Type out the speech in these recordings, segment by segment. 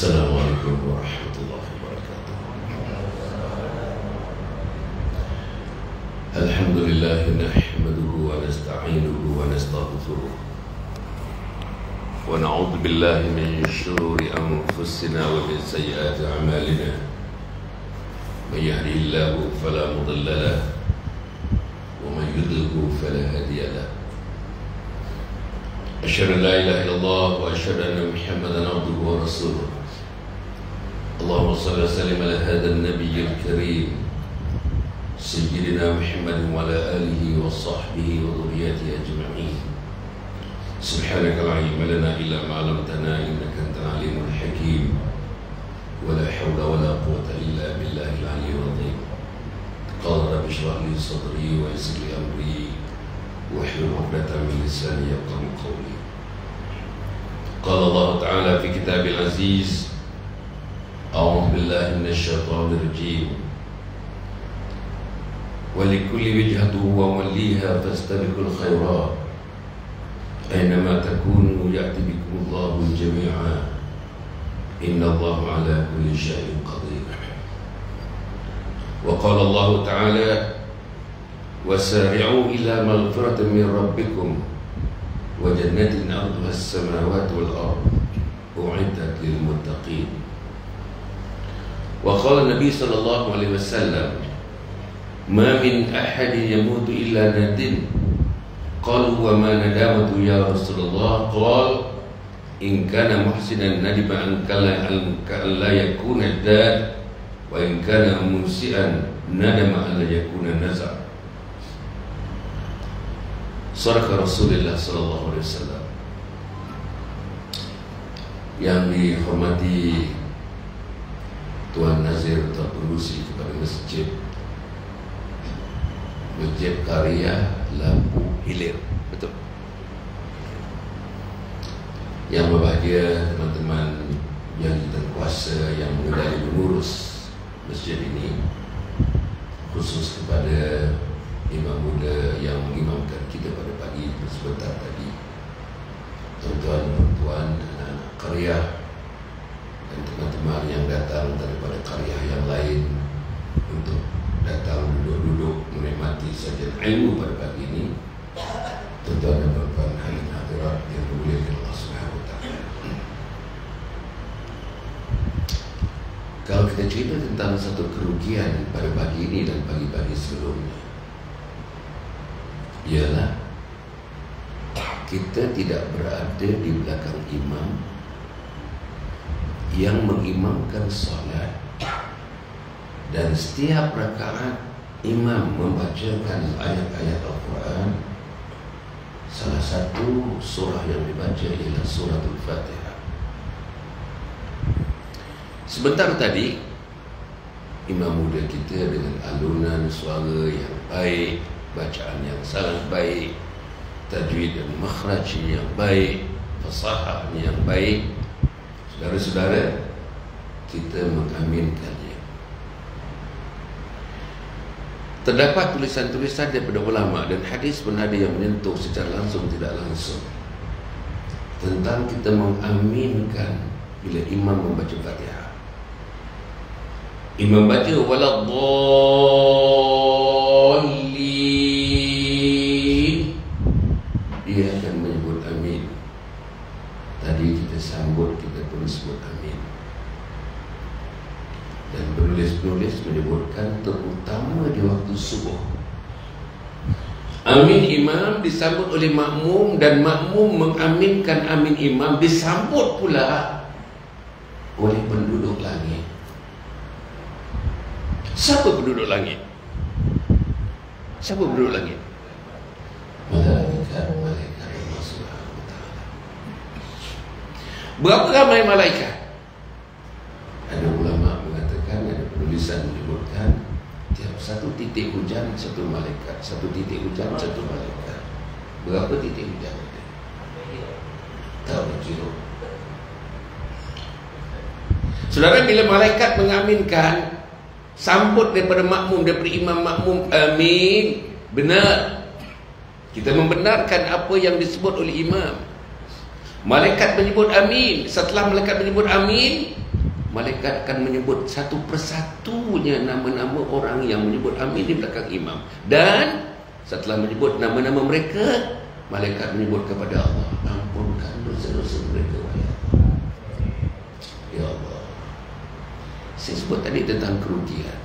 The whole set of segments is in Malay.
Assalamualaikum warahmatullahi wabarakatuh. Alhamdulillah nahmaduhu wa nasta'inuhu wa nastaghfiruh wa na'udzu billahi min shururi anfusina wa min sayyiati a'malina. May yahdihillahu fala mudilla lahu wa may yudlilhu fala hadiya lahu. Asyhadu an la ilaha illallah wa asyhadu anna Muhammadan abduhu wa rasuluh. Allahumma shalli wa sallim ala hadzal nabiyil karim sayyidina Muhammad wa ala alihi wa sahbihi wa dhurriyyatihi ajma'in. Subhanaka la ilma lana illa ma 'allamtana innaka antal alimul hakim. Wa la hawla wa la quwwata illa billahil aliyyil azim. Qala rabbi shrah li sadri wa yassir li amri wahlul 'uqdatam min lisani yafqahu qawli. Qala Allah Ta'ala fi kitabil aziz. A'udzu billahi minasy syaithanir rajim. Wa likulli wijhatin huwa walliha fastabiqul khairat. Aynama takunu ya'ti bikumullahu jami'a. Innallaha 'ala kulli syai'in qadir. Wa qala Allah Ta'ala wasari'u ila maghfiratin min rabbikum wa jannatin 'arduha as-samawati wal ardh u'iddat lil muttaqin. Wa qala Nabi sallallahu alaihi wasallam ma min ahadin yamutu illa nadin. Qalu wa ma nadamatu ya Rasulullah? Qala in kana muhsinan nadiba an la yakuna dad wa in kana musian nadama an la yakuna nazar. Sadaqah Rasulullah sallallahu alaihi wasallam. Yang dihormati Tuan Nazir Terperusi kepada Masjid Karya Lampu Hilir, betul. Yang berbahagia teman-teman yang kuasa yang mengendali mengurus masjid ini, khusus kepada imam muda yang mengimamkan kita pada pagi sebentar tadi, tuan-tuan, perempuan, anak-anak karya, dan teman-teman yang datang daripada karya yang lain untuk datang duduk-duduk menikmati sajian ilmu pada pagi ini. Tuan-tuan dan perempuan hadirin hadirat yang dimuliakan Allah Subhanahu wa taala. Kalau kita cerita tentang satu kerugian pada pagi ini dan pagi-pagi sebelumnya, ialah kita tidak berada di belakang imam yang mengimamkan solat, dan setiap rakaat imam membacakan ayat-ayat Al-Quran. Salah satu surah yang dibaca ialah surah Al-Fatihah. Sebentar tadi imam muda kita dengan alunan suara yang baik, bacaan yang sangat baik, tajwid dan makhrajnya yang baik, fasahahnya yang baik, saudara-saudara, kita mengaminkannya. Terdapat tulisan-tulisan daripada ulama dan hadis pun ada yang menyentuh secara langsung tidak langsung tentang kita mengaminkan bila imam membaca Fatihah. Imam baca waladhdallin, dia akan menyebut amin. Tadi kita sambut, kita pun sebut amin. Dan penulis-penulis menyebutkan terutama di waktu subuh, amin imam disambut oleh makmum, dan makmum mengaminkan amin imam disambut pula oleh penduduk langit. Siapa penduduk langit? Siapa penduduk langit? Malaikat Allah Subhanahu wa taala. Berapa ramai malaikat? Ada ulama mengatakan, ada penulisan menyebutkan tiap satu titik hujan satu malaikat, satu titik hujan satu malaikat. Berapa titik hujan? Tak berjuru. Saudara, bila malaikat mengaminkan, sambut daripada makmum, daripada imam makmum, amin, benar. Kita membenarkan apa yang disebut oleh imam. Malaikat menyebut amin. Setelah malaikat menyebut amin, malaikat akan menyebut satu persatunya nama-nama orang yang menyebut amin di belakang imam. Dan setelah menyebut nama-nama mereka, malaikat menyebut kepada Allah, ampunkan dosa-dosa mereka, wahai Allah. Ya Allah, saya sebut tadi tentang kerugian.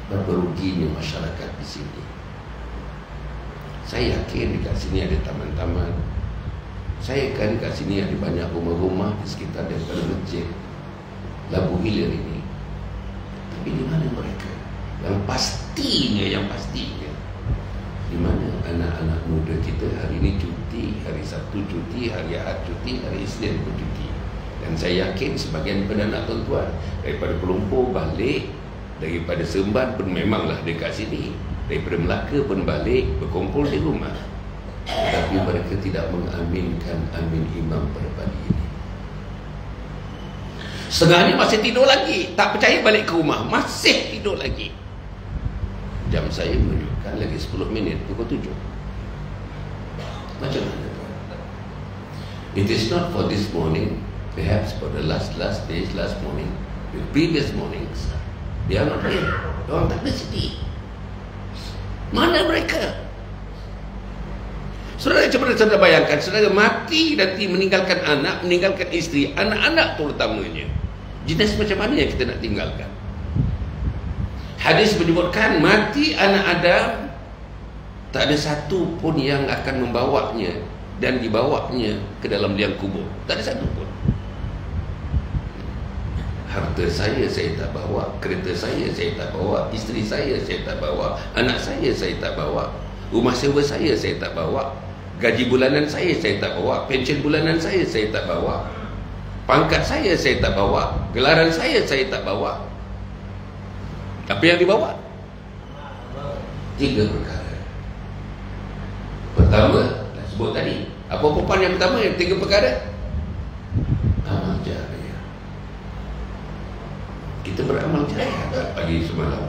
Berapa ruginya masyarakat di sini. Saya yakin dekat sini ada taman-taman. Saya kan dekat sini ada banyak rumah-rumah di sekitar daripada masjid Labu Hilir ini. Tapi di mana mereka? Yang pastinya di mana anak-anak muda kita hari ini cuti, hari Sabtu cuti, hari Ahad cuti, hari Isnin pun cuti. Dan saya yakin sebagian daripada anak tuan-tuan daripada Pelumpur balik, daripada Seremban pun memanglah dekat sini, daripada Melaka pun balik berkumpul di rumah. Tetapi mereka tidak mengaminkan amin imam pada pagi ini. Setengahnya masih tidur lagi, tak percaya balik ke rumah, masih tidur lagi. Jam saya menunjukkan lagi 10 minit pukul 7. Macam mana tuan? It is not for this morning, perhaps for the last days, last morning, the previous mornings. They are not here. Orang tak ada sedih. Mana mereka? Saudara, cuba saudara bayangkan, saudara mati nanti meninggalkan anak, meninggalkan isteri, anak-anak terutamanya. Jenis macam mana yang kita nak tinggalkan? Hadis menyebutkan mati anak Adam, tak ada satu pun yang akan membawanya dan dibawanya ke dalam liang kubur. Tak ada satu pun. Harta saya tak bawa, kereta saya tak bawa, isteri saya tak bawa, anak saya tak bawa, rumah sewa saya tak bawa, gaji bulanan saya tak bawa, pension bulanan saya tak bawa, pangkat saya tak bawa, gelaran saya tak bawa. Apa yang dibawa? 3 perkara. Pertama, dah sebut tadi. Apa perempuan yang pertama? Yang 3 perkara? Amal jariah. Kita beramal jariah tak pagi semalam?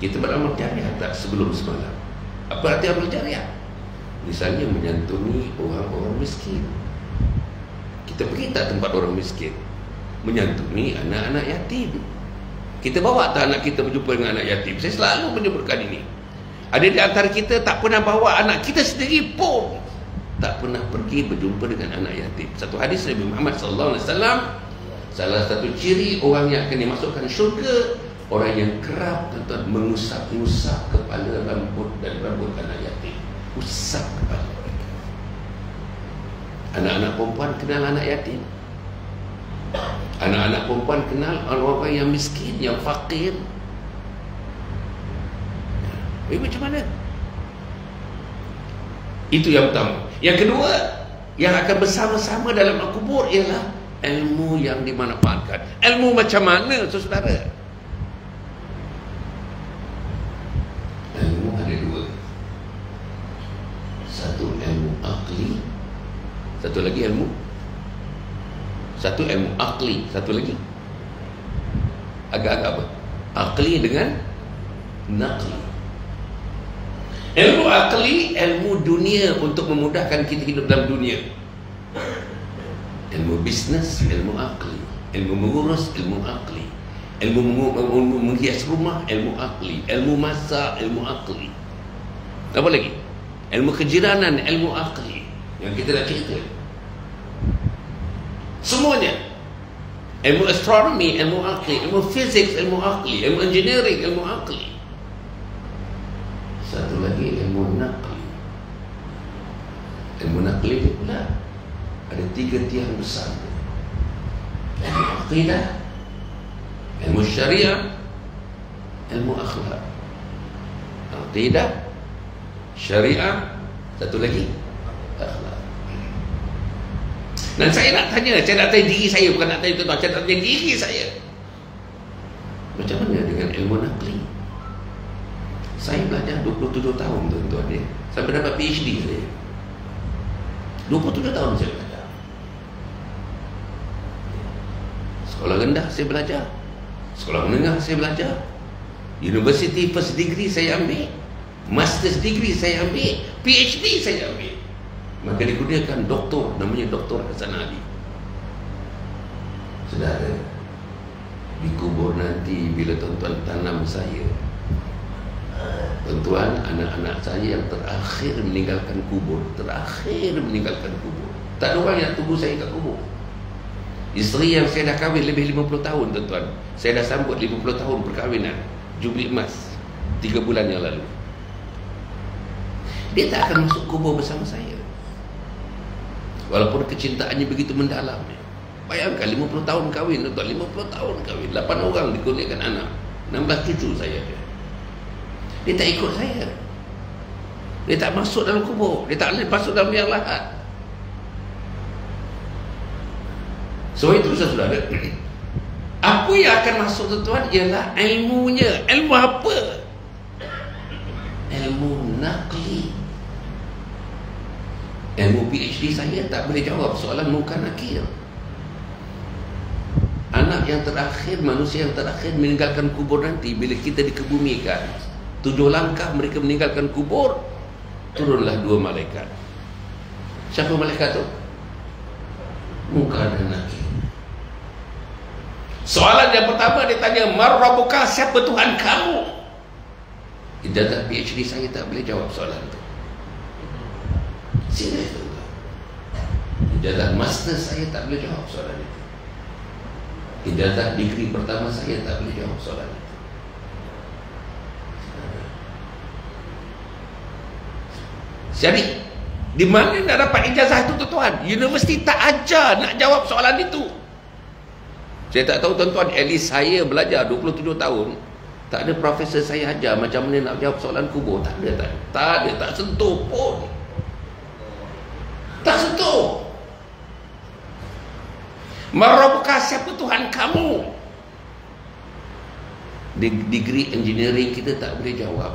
Kita beramal jariah tak sebelum semalam? Apa arti amal jariah? Misalnya menyantuni orang-orang miskin. Kita pergi tak tempat orang miskin? Menyantuni anak-anak yatim. Kita bawa tak anak kita berjumpa dengan anak yatim? Saya selalu menyebutkan ini. Ada di antara kita tak pernah bawa anak kita sendiri pun, tak pernah pergi berjumpa dengan anak yatim. Satu hadis Nabi Muhammad SAW, salah satu ciri orang yang akan dimasukkan syurga, orang yang kerap tuan-tuan mengusap-ngusap kepala rambut dan rambut anak yatim. Usap kepala mereka. Anak-anak perempuan kenal anak yatim. Anak-anak perempuan kenal orang-orang yang miskin, yang fakir. Macam mana? Itu yang pertama. Yang kedua, yang akan bersama-sama dalam kubur ialah ilmu yang dimanfaatkan. Ilmu macam mana, saudara? Ilmu ada 2. Satu ilmu akli, satu lagi ilmu. Satu ilmu akli, satu lagi agak-agak apa? Akli dengan naqli. Ilmu akli, ilmu dunia untuk memudahkan kita hidup dalam dunia. Ilmu bisnes, ilmu akli. Ilmu mengurus, ilmu akli. Ilmu menghias rumah, ilmu akli. Ilmu masak, ilmu akli. Apa lagi? Ilmu kejiranan, ilmu akli. Yang kita dah cerita. Semuanya. Ilmu astronomi, ilmu akli. Ilmu fizik, ilmu akli. Ilmu engineering, ilmu akli. Satu lagi ilmu naqli. Ilmu naqli ni pula ada 3 tiang besar. Ilmu aqidah, ilmu syariah, ilmu akhlak. Aqidah, syariah, satu lagi akhlak. Dan saya nak tanya diri saya, bukan nak tanya tuan-tuan, saya nak tanya diri saya. Macam mana dengan ilmu naqli? Saya belajar 27 tahun tuan-tuan ni, sampai dapat PhD saya. 27 tahun saya belajar. Sekolah rendah saya belajar, sekolah menengah saya belajar, university first degree saya ambil, master's degree saya ambil, PhD saya ambil. Maka digunakan doktor, namanya Dr. Hasan Ali. Saudara, di kubur nanti bila tuan-tuan tanam saya, tuan-tuan, anak-anak saya yang terakhir meninggalkan kubur, tak ada orang yang tunggu saya kat kubur. Isteri yang saya dah kahwin lebih 50 tahun, tuan-tuan, saya dah sambut 50 tahun perkahwinan, jubli emas 3 bulan yang lalu. Dia tak akan masuk kubur bersama saya, walaupun kecintaannya begitu mendalam. Bayangkan 50 tahun kahwin, tuan, 50 tahun kahwin, 8 orang dikurniakan anak, 16 cucu saya. Dia tak ikut saya. Dia tak masuk dalam kubur, dia tak boleh masuk dalam liang lahat. So itu saudara, apa yang akan masuk, tuan-tuan, ialah ilmunya. Ilmu apa? Ilmu nakli. Ilmu PhD saya tak boleh jawab soalan muka nakir. Anak yang terakhir, manusia yang terakhir meninggalkan kubur nanti, bila kita dikebumikan, 7 langkah mereka meninggalkan kubur, turunlah 2 malaikat. Siapa malaikat tu? Muka dan nakir. Soalan yang pertama dia tanya, "Man rabbuka?" Siapa Tuhan kamu? Ijazah PhD saya tak boleh jawab soalan itu. Serius tu. Ijazah master saya tak boleh jawab soalan itu. Ijazah degree pertama saya tak boleh jawab soalan itu. Jadi, di mana nak dapat ijazah itu, tuan-tuan? Universiti tak ajar nak jawab soalan itu. Saya tak tahu, tuan-tuan, at least saya belajar 27 tahun, tak ada profesor saya ajar macam mana nak jawab soalan kubur. Tak ada, tak sentuh pun. Tak sentuh. Marabbuka, siapa Tuhan kamu? Degree engineering kita tak boleh jawab.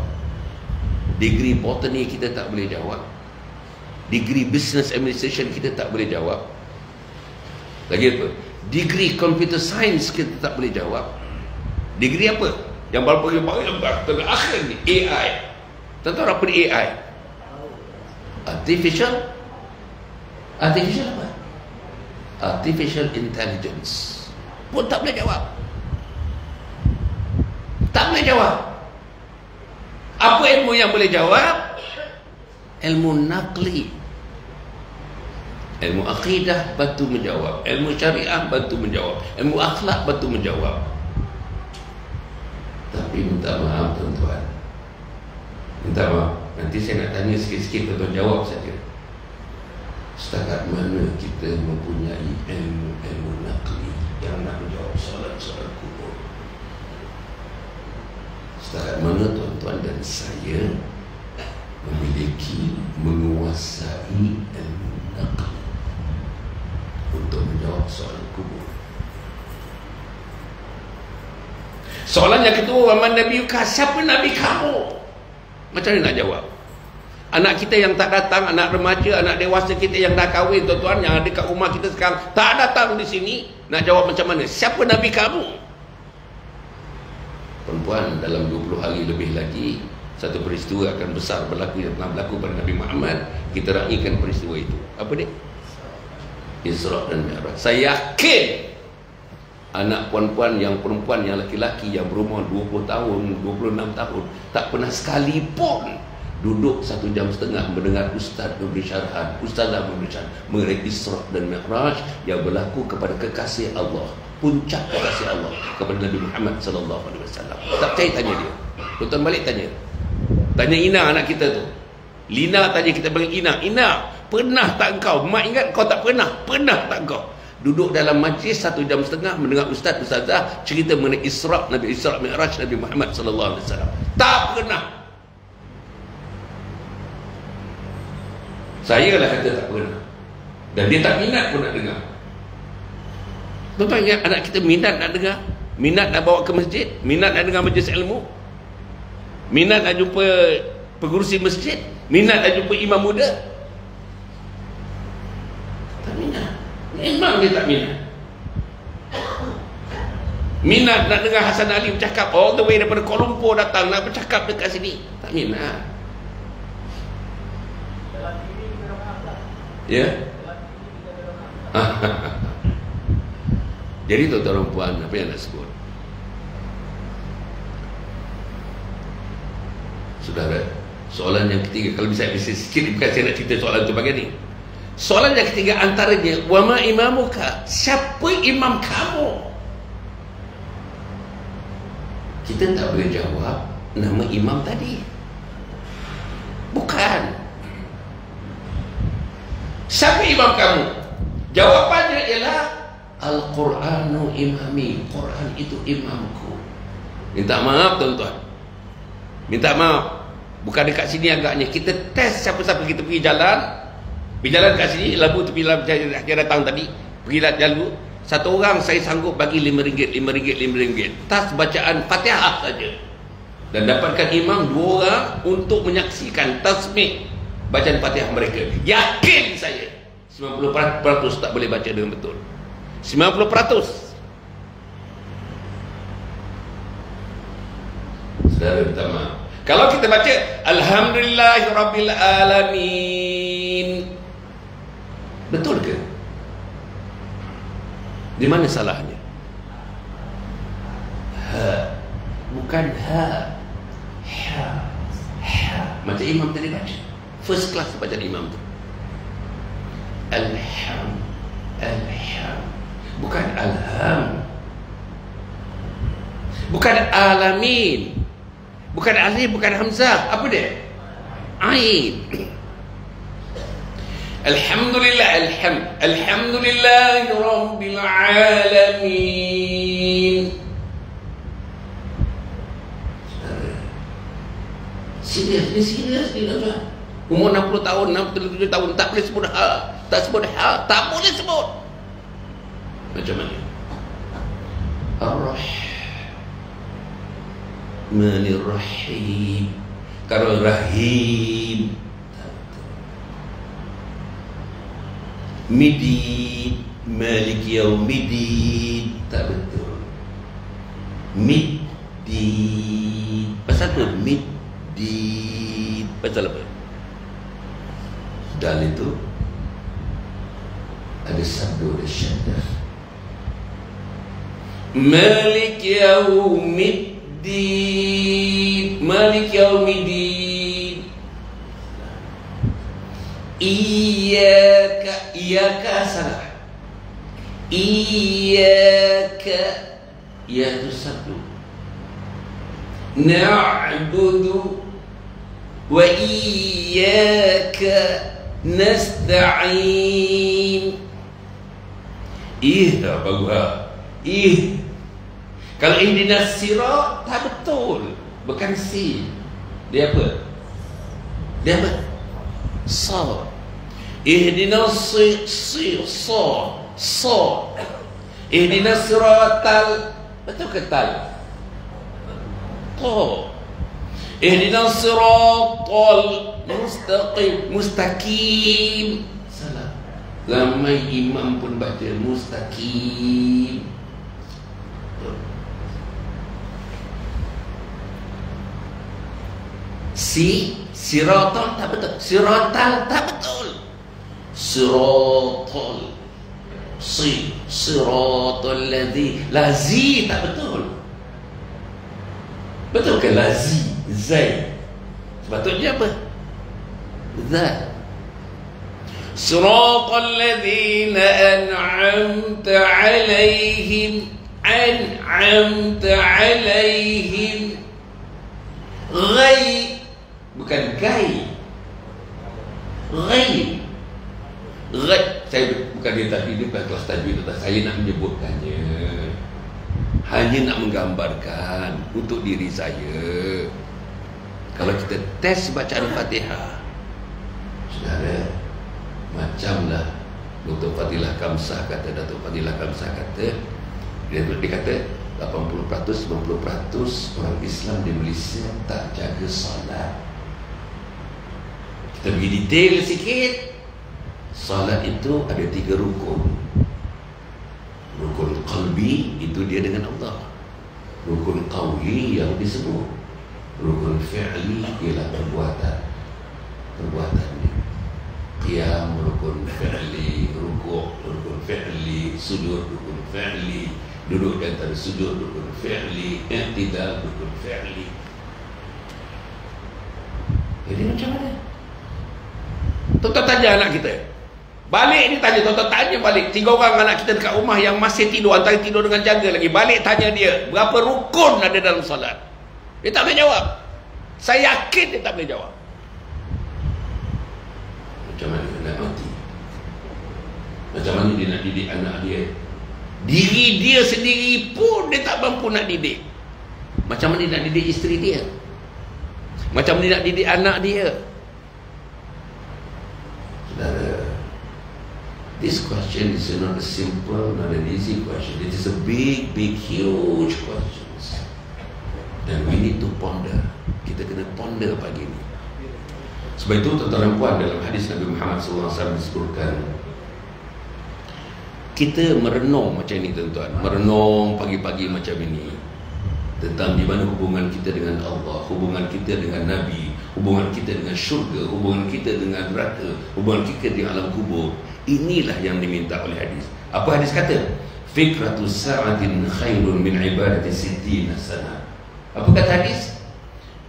Degree botany kita tak boleh jawab. Degree business administration kita tak boleh jawab. Lagi apa? Degree computer science kita tak boleh jawab. Degree apa? Yang paling terakhir ni, AI. Tuan-tuan, apa ni AI? Artificial apa? Artificial intelligence. Pun tak boleh jawab. Tak boleh jawab. Apa ilmu yang boleh jawab? Ilmu nakli. Ilmu akidah bantu menjawab, ilmu syariah bantu menjawab, ilmu akhlak bantu menjawab. Tapi minta maaf, tuan-tuan, minta maaf, nanti saya nak tanya sikit-sikit, tuan-tuan jawab saja. Setakat mana kita mempunyai ilmu nakli yang nak menjawab soalan-soalan kubur? Setakat mana tuan-tuan dan saya memiliki, menguasai ilmu nakli untuk menjawab soalan kubur? Soalan yang kedua, "Man nabiyuka?" Siapa nabi kamu? Macam mana nak jawab? Anak kita yang tak datang, anak remaja, anak dewasa kita yang dah kahwin, tuan-tuan, yang ada kat rumah kita sekarang, tak datang di sini, nak jawab macam mana? Siapa nabi kamu? Perempuan, dalam 20 hari lebih lagi, satu peristiwa akan besar berlaku yang pernah berlaku pada Nabi Muhammad. Kita raikan peristiwa itu. Apa dia? Isra' dan Mi'raj. Saya yakin anak perempuan yang laki-laki yang berumur 20 tahun, 26 tahun tak pernah sekalipun duduk 1 jam setengah mendengar ustaz memberi syarahan, ustazah memberi syarahan mengenai Isra' dan Mi'raj yang berlaku kepada kekasih Allah, puncak kekasih Allah kepada Nabi Muhammad sallallahu alaihi wasallam. Tak percaya, tanya dia. Tuan-tuan balik tanya. Tanya Ina, anak kita tu. Lina tanya kita balik, Ina, pernah tak engkau? Mak ingat kau tak pernah? Pernah tak engkau duduk dalam majlis 1 jam setengah mendengar ustaz ustazah cerita mengenai Isra' Mi'raj Nabi Muhammad sallallahu alaihi wasallam? Tak pernah. Saya lah kata tak pernah. Dan dia tak minat pun nak dengar. Tuan-tuan ingat anak kita minat nak dengar? Minat nak bawa ke masjid? Minat nak dengar majlis ilmu? Minat nak jumpa pengurusi masjid? Minat nak jumpa imam muda? Tak minat. Memang dia tak minat. Minat nak dengar Hasan Ali bercakap all the way daripada Kuala Lumpur datang nak bercakap dekat sini? Tak minat. Ya. Jadi tuan-tuan dan puan, apa yang nak sebut? Saudara, soalan yang ketiga, kalau bisa sikit, bukan saya nak cerita soalan itu bagian ni. Soalan yang ketiga antaranya, wama imamuka, siapa imam kamu? Kita tak boleh jawab nama imam tadi. Bukan. Siapa imam kamu? Jawapannya ialah Al-Quranu imami. Quran itu imamku. Minta maaf tuan-tuan, minta maaf. Bukan dekat sini agaknya kita test siapa-siapa kita pergi jalan. Pergi jalan kat sini, labu tepi labu saya datang tadi, pergi jalan. Satu orang saya sanggup bagi RM5, RM5. Tas bacaan Fatihah saja. Dan dapatkan imam 2 orang untuk menyaksikan tasmih bacaan Fatihah mereka. Yakin saya 90% tak boleh baca dengan betul. 90%. Saudara minta maaf. Kalau kita baca Alhamdulillahirabbil alamin, betul ke? Di mana salahnya? Ha, bukan ha. Ha. Ha. Macam imam tadi baca. First class baca imam tu. Alham. Alham. Bukan alham. Bukan alamin. Bukan alif, bukan hamzah. Apa dia? Ain. Alhamdulillah, alhamdulillahi rabbil alamin. Serius ni tuan. Umur 60 tahun, 67 tahun tak boleh sebut ha, tak sebut ha, tak boleh sebut. Macam mana? Ar-Rahmanir Rahim. Kalau Rahim, Midin, Malik Yaumiddin, tak betul. Middin, pasal apa? Middin, pasal apa? Dal itu ada sabdu, ada syaddah. Malik Yaumiddin, Malik Yaumiddin. Iyaka salah. Iyaka, ya itu satu. Na'budu wa iyaka nasta'in. Bagus ha. Kalau ihdinas sirat tak betul. Bukan sin. Dia apa? Dia apa? Sad. Ihdinas sad. Ihdinas siratal, betul ke tal? Ta. Ihdinas siratal mustaqim. Salah. Ramai imam pun baca mustaqim. Siratal tak betul. Siratal tak betul. Siratal. Siratal ladzi. Lazi tak betul. Betul ke lazi? Zai. Sepatutnya apa? Za. Siratal ladzina an'amta 'alaihim. An'amta 'alaihim. Ghai, bukan gai. Gai. Gai. Saya bukan dia tadi, dia bukan kelas tajwid. Saya nak menyebutkannya, hanya nak menggambarkan untuk diri saya. Kalau kita tes bacaan Fatihah, saudara, macamlah Dr. Fadilah Kamsah kata, Datuk Fadilah Kamsah kata, dia kata 80%, 90% orang Islam di Malaysia tak jaga salat. Kita pergi detail sikit. Salat itu ada 3 rukun. Rukun qalbi, itu dia dengan Allah. Rukun qawli yang disebut. Rukun fi'li ialah perbuatan. Perbuatan ni. qiyam rukun fi'li, rukuk rukun fi'li, sujud rukun fi'li, duduk di antara sujud rukun fi'li, i'tidal rukun fi'li. Jadi macam mana? Tuan-tuan tanya anak kita. Balik ni tanya, tuan-tuan tanya balik. 3 orang anak kita dekat rumah yang masih tidur, antara tidur dengan jaga lagi. Balik tanya dia, berapa rukun ada dalam solat? Dia tak boleh jawab. Saya yakin dia tak boleh jawab. Macam mana dia nak mati? Macam mana dia nak didik anak dia? Diri dia sendiri pun dia tak mampu nak didik. Macam mana dia nak didik isteri dia? Macam mana dia nak didik anak dia? Saudara, this question is not a simple, not an easy question. It is a big, huge question. Dan we need to ponder. Kita kena ponder pagi ini. Sebab itu tuan-tuan dan puan, dalam hadis Nabi Muhammad SAW disebutkan, kita merenung macam ini tuan-tuan, merenung pagi-pagi macam ini tentang di mana hubungan kita dengan Allah, hubungan kita dengan Nabi, hubungan kita dengan syurga, hubungan kita dengan neraka, hubungan kita di alam kubur. Inilah yang diminta oleh hadis. Apa hadis kata? Fikratu sa'atin khairun min ibadati sittina sana. Apa kata hadis?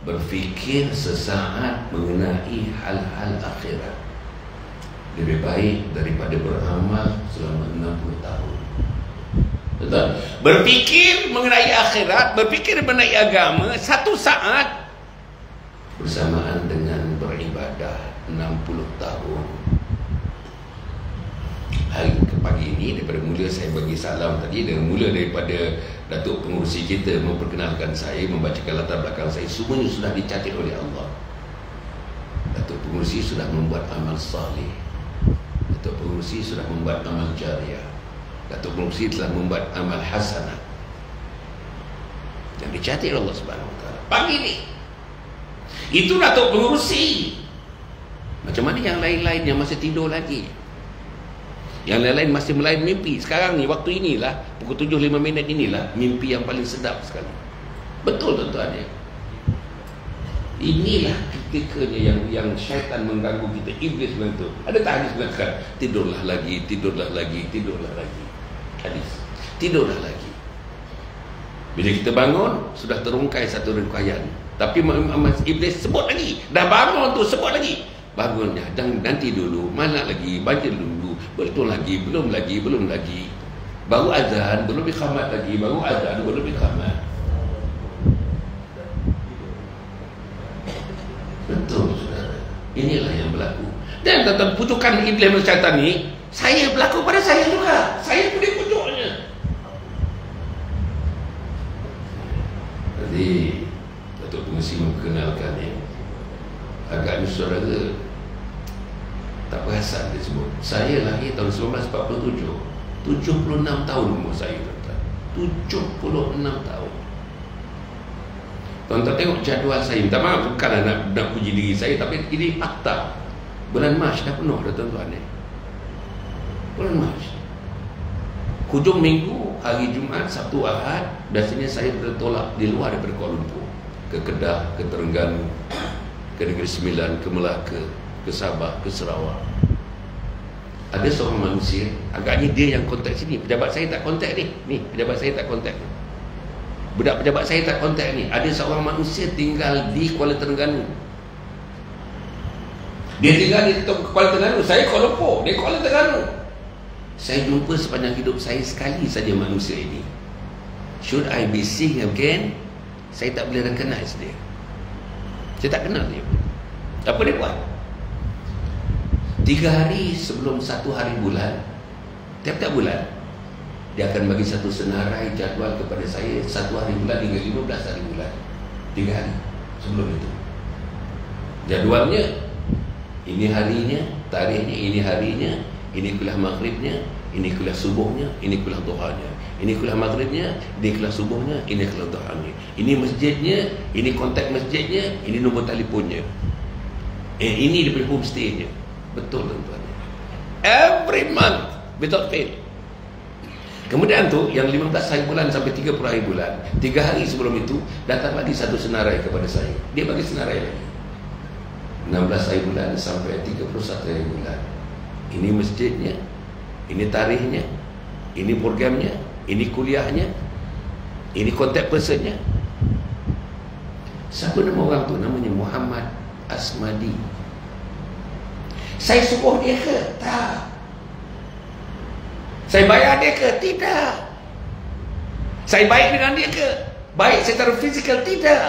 Berfikir sesaat mengenai hal-hal akhirat lebih baik daripada beramal selama 60 tahun. Betul? Berfikir mengenai akhirat, berfikir mengenai agama 1 saat bersamaan dengan beribadah 60 tahun. Hari ke pagi ini, daripada mula saya bagi salam tadi, dan mula daripada Datuk Pengurusi kita memperkenalkan saya, membacakan latar belakang saya, semuanya sudah dicatat oleh Allah. Datuk Pengurusi sudah membuat amal salih, Datuk Pengurusi sudah membuat amal jariah, Datuk Pengurusi telah membuat amal hasanah yang dicatat oleh Allah Subhanahu Wa Taala. Pagi ini itu Datuk Pengurusi. Macam mana yang lain-lain yang masih tidur lagi? Yang lain-lain masih melayan mimpi. Sekarang ni, waktu inilah, pukul 7.05 inilah mimpi yang paling sedap sekali. Betul tuan-tuan ya? Inilah ketikanya yang syaitan mengganggu kita. Iblis begitu. Ada tak hadis mengatakan, tidurlah lagi, tidurlah lagi, tidurlah lagi. Hadis, tidurlah lagi. Bila kita bangun, sudah terungkai satu rangkaian. Tapi Iblis sebut lagi. Dah bangun tu, sebut lagi. Bangunnya, dan nanti dulu, mana lagi, baca dulu, betul lagi, belum lagi. Baru azan, belum iqamat lagi, baru azan, belum iqamat. Betul, saudara. Inilah yang berlaku. Dan tentang pujukan Iblis syaitan ni, saya berlaku pada saya juga. Saya pun dipujuknya. Jadi, Datuk Pengurusi memperkenalkan ni. Agaknya saudara tak perasan dia sebut. Saya lahir tahun 1947. 76 tahun umur saya, tuan-tuan. 76 tahun. Tuan-tuan tengok jadual saya. Minta maaf, bukanlah nak puji diri saya, tapi ini fakta. Bulan Mac dah penuh dah tuan-tuan ni. Bulan Mac. Hujung minggu, hari Jumaat, Sabtu, Ahad, biasanya saya bertolak di luar daripada Kuala Lumpur. Ke Kedah, ke Terengganu, ke Negeri Sembilan, ke Melaka, ke Sabah, ke Sarawak. Ada seorang manusia, agaknya dia yang kontak sini. Pejabat saya tak kontak ni. Ni, pejabat saya tak kontak ni. Budak pejabat saya tak kontak ni. Ada seorang manusia tinggal di Kuala Terengganu. Dia tinggal di Kuala Terengganu. Saya Kuala Lumpur, dia Kuala Terengganu. Saya jumpa sepanjang hidup saya sekali saja manusia ini. Should I be seeing again? Saya tak boleh recognize dia. Saya tak kenal dia. Apa dia buat? 3 hari sebelum 1 hari bulan, tiap-tiap bulan, dia akan bagi satu senarai jadual kepada saya 1 hari bulan hingga 15 hari bulan. 3 hari sebelum itu. Jadualnya, ini harinya, tarikhnya, ini harinya, ini kuliah maghribnya, ini kuliah subuhnya, ini kuliah duhanya. Ini kuliah maghribnya, ini kuliah subuhnya, ini kuliah duhanya. Ini masjidnya, ini kontak masjidnya, ini nombor telefonnya. Ini daripada homestay-nya. Betul tuan-tuan. Every month without fail. Kemudian tu yang 15 hari bulan sampai 30 hari bulan, 3 hari sebelum itu datang lagi satu senarai kepada saya. Dia bagi senarai lagi. 16 hari bulan sampai 31 hari bulan. Ini masjidnya, ini tarikhnya, ini programnya, ini kuliahnya, ini contact personnya. Siapa nama orang tu? Namanya Muhammad Asmadi. Saya suruh dia ke? Tak. Saya bayar dia ke? Tidak. Saya baik dengan dia ke? Baik secara fizikal? Tidak.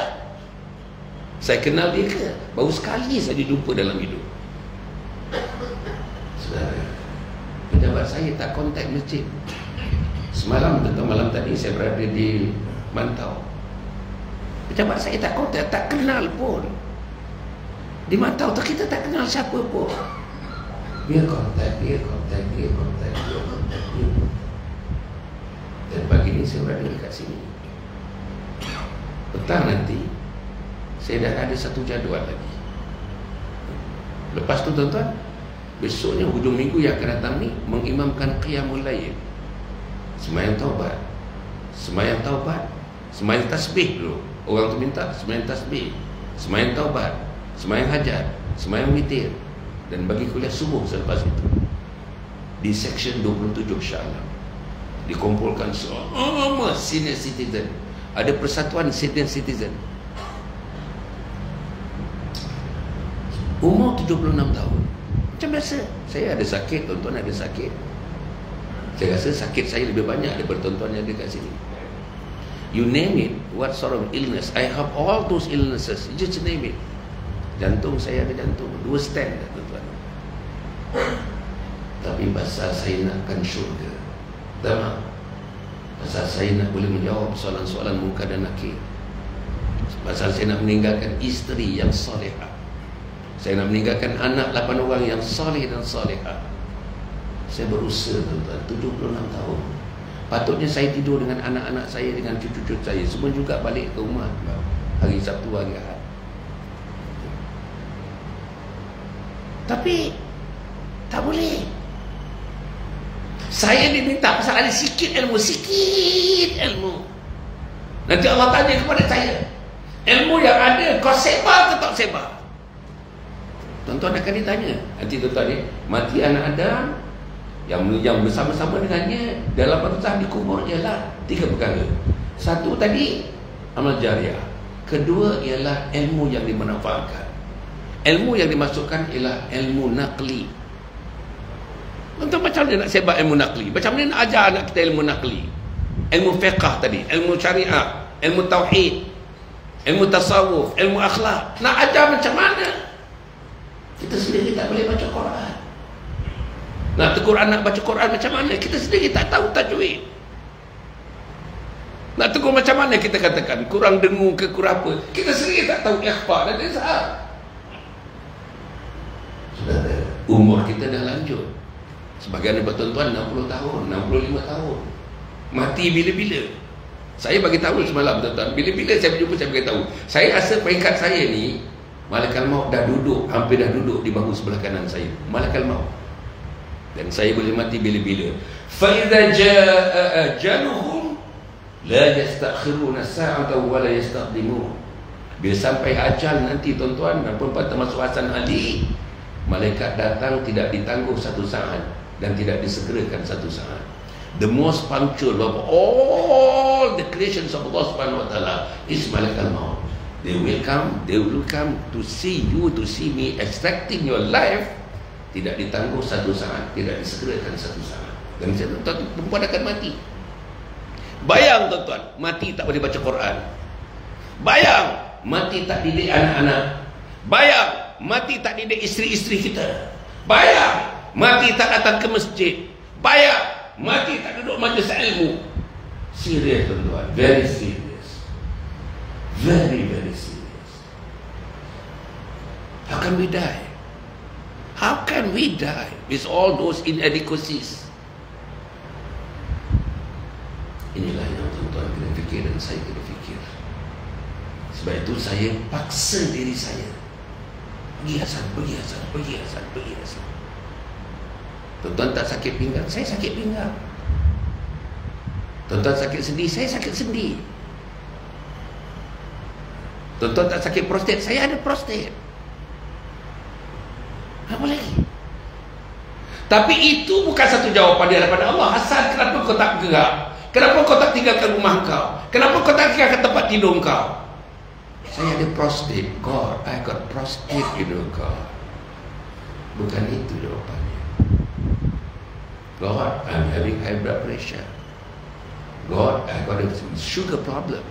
Saya kenal dia ke? Baru sekali saja jumpa dalam hidup. Saudara, pejabat saya tak kontak masjid. Semalam atau malam tadi saya berada di Mantau. Pejabat saya tak kontak, tak kenal pun. Di Mantau tu kita tak kenal siapa pun. Dia kontak, dia kontak, dia kontak, dia kontak, dia. Dan pagi ni saya berada dekat sini. Petang nanti saya dah ada satu jadual lagi. Lepas tu tuan-tuan, besoknya hujung minggu yang akan datang ni mengimamkan Qiyamul Lail. Sembahyang taubat. Sembahyang taubat, sembahyang tasbih dulu. Orang tu minta sembahyang tasbih, sembahyang taubat, sembahyang hajat, sembahyang witir, dan bagi kuliah subuh selepas itu. Di section 27 insya-Allah. Dikumpulkan semua senior citizen. Ada persatuan senior citizen. Umur 76 tahun. Macam biasa. Saya ada sakit, tuan-tuan ada sakit. Saya rasa sakit saya lebih banyak daripada tuan-tuan yang ada kat sini. You name it, what sort of illness, I have all those illnesses. You just name it. Jantung saya ada jantung, 2 stand dah tuan-tuan. Tapi pasal saya nakkan syurga, tak? Pasal saya nak boleh menjawab soalan-soalan munkar dan nakir. Pasal saya nak meninggalkan isteri yang salihah. Saya nak meninggalkan anak 8 orang yang salih dan salihah. Saya berusaha tuan-tuan, 76 tahun. Patutnya saya tidur dengan anak-anak saya, dengan cucu-cucu saya. Semua juga balik ke rumah hari Sabtu, hari Ahad. Tapi tak boleh. Saya diminta pasal ada sikit ilmu. Sikit ilmu. Nanti Allah tanya kepada saya, ilmu yang ada kau sebar atau tak sebar? Tuan-tuan akan ditanya. Nanti tuan-tuan ni, mati anak Adam, yang bersama-sama dengannya dalam barzakh dikubur ialah 3 perkara. Satu tadi, amal jariah. Kedua ialah ilmu yang dimanfaatkan. Ilmu yang dimasukkan ialah ilmu naqli. Tuan-tuan, macam mana nak sebar ilmu naqli? Macam mana nak ajar anak kita ilmu naqli? Ilmu fiqh tadi, ilmu syariah, ilmu tauhid, ilmu tasawuf, ilmu akhlak. Nak ajar macam mana? Kita sendiri tak boleh baca Quran. Nak tegur anak baca Quran macam mana? Kita sendiri tak tahu tajwid. Nak tegur macam mana kita katakan? Kurang dengung ke kurang apa? Kita sendiri tak tahu ikhfa dan izhar. Saudara, umur kita dah lanjut. Sebagian daripada tuan-tuan 60 tahun, 65 tahun. Mati bila-bila. Saya bagi tahu semalam tuan-tuan, bila-bila saya berjumpa saya bagi tahu. Saya rasa peringkat saya ni, malaikat maut dah duduk, hampir dah duduk di bahu sebelah kanan saya. Malaikat maut. Dan saya boleh mati bila-bila. Fa idza jaa ajaluhum la yastakhiruna sa'atan wa la yastaqdimun. Bila sampai ajal nanti tuan-tuan dan puan-puan termasuk Hasan Ali, malaikat datang tidak ditangguh 1 saat dan tidak disegerakan 1 saat. The most punctual of all the creations of Allah Subhanahu wa taala is malaikat maut. They will come to see you, to see me extracting your life. Tidak ditangguh 1 saat, tidak disegerakan 1 saat. Dan tuan-tuan, perempuan akan mati. Bayang tuan-tuan, mati tak boleh baca Quran. Bayang, mati tak didik anak-anak. Bayang, mati tak didik isteri-isteri kita. Bayang, mati tak datang ke masjid. Bayang, mati tak duduk majlis ilmu. Serius tuan-tuan, very serious. Very, very serious. How can we die? How can we die with all those inadequacies? Inilah yang tuan-tuan kena fikir dan saya kena fikir. Sebab itu saya paksa diri saya. Pergi Hasan, pergi Hasan, pergi Hasan, pergi Hasan. Tuan-tuan tak sakit pinggang, saya sakit pinggang. Tuan-tuan sakit sendi, saya sakit sendi. Tuan-tuan tak sakit prostat, saya ada prostat. Apa lagi? Tapi itu bukan satu jawapan di hadapan Allah. Hasan, kenapa kau tak gerak? Kenapa kau tak tinggalkan rumah kau? Kenapa kau tak tinggalkan tempat tidur kau? Saya ada prostate. God, I got prostate, God. Bukan itu jawapannya. God, I'm having high blood pressure. God, I got a sugar problem.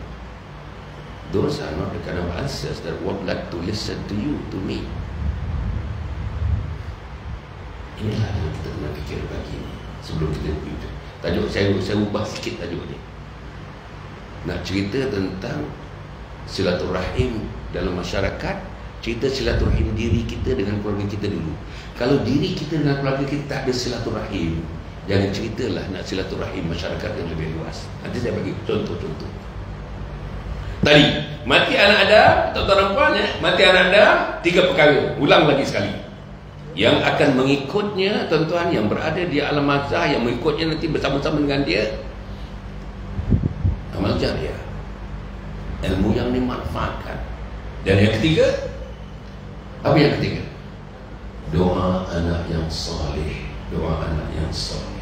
Those are not the kind of answers that would like to listen to you, to me. Inilah yang kita kena fikir pagi ni. Sebelum kita fikir tajuk, saya ubah sikit tajuk ni. Nak cerita tentang silaturahim dalam masyarakat. Cerita silaturahim diri kita dengan keluarga kita dulu. Kalau diri kita dengan keluarga kita tak ada silaturahim, jangan ceritalah nak silaturahim masyarakat yang lebih luas. Nanti saya bagi contoh-contoh. Tadi mati anak Adam, tuan-tuan dan puan, mati anak Adam 3 perkara. Ulang lagi sekali. Yang akan mengikutnya, tuan-tuan, yang berada di alam barzah, yang mengikutnya nanti bersama-sama dengan dia, amal jariah, ilmu yang dimanfaatkan. Dan yang ketiga, apa yang ketiga? Doa anak yang saleh. Doa anak yang saleh.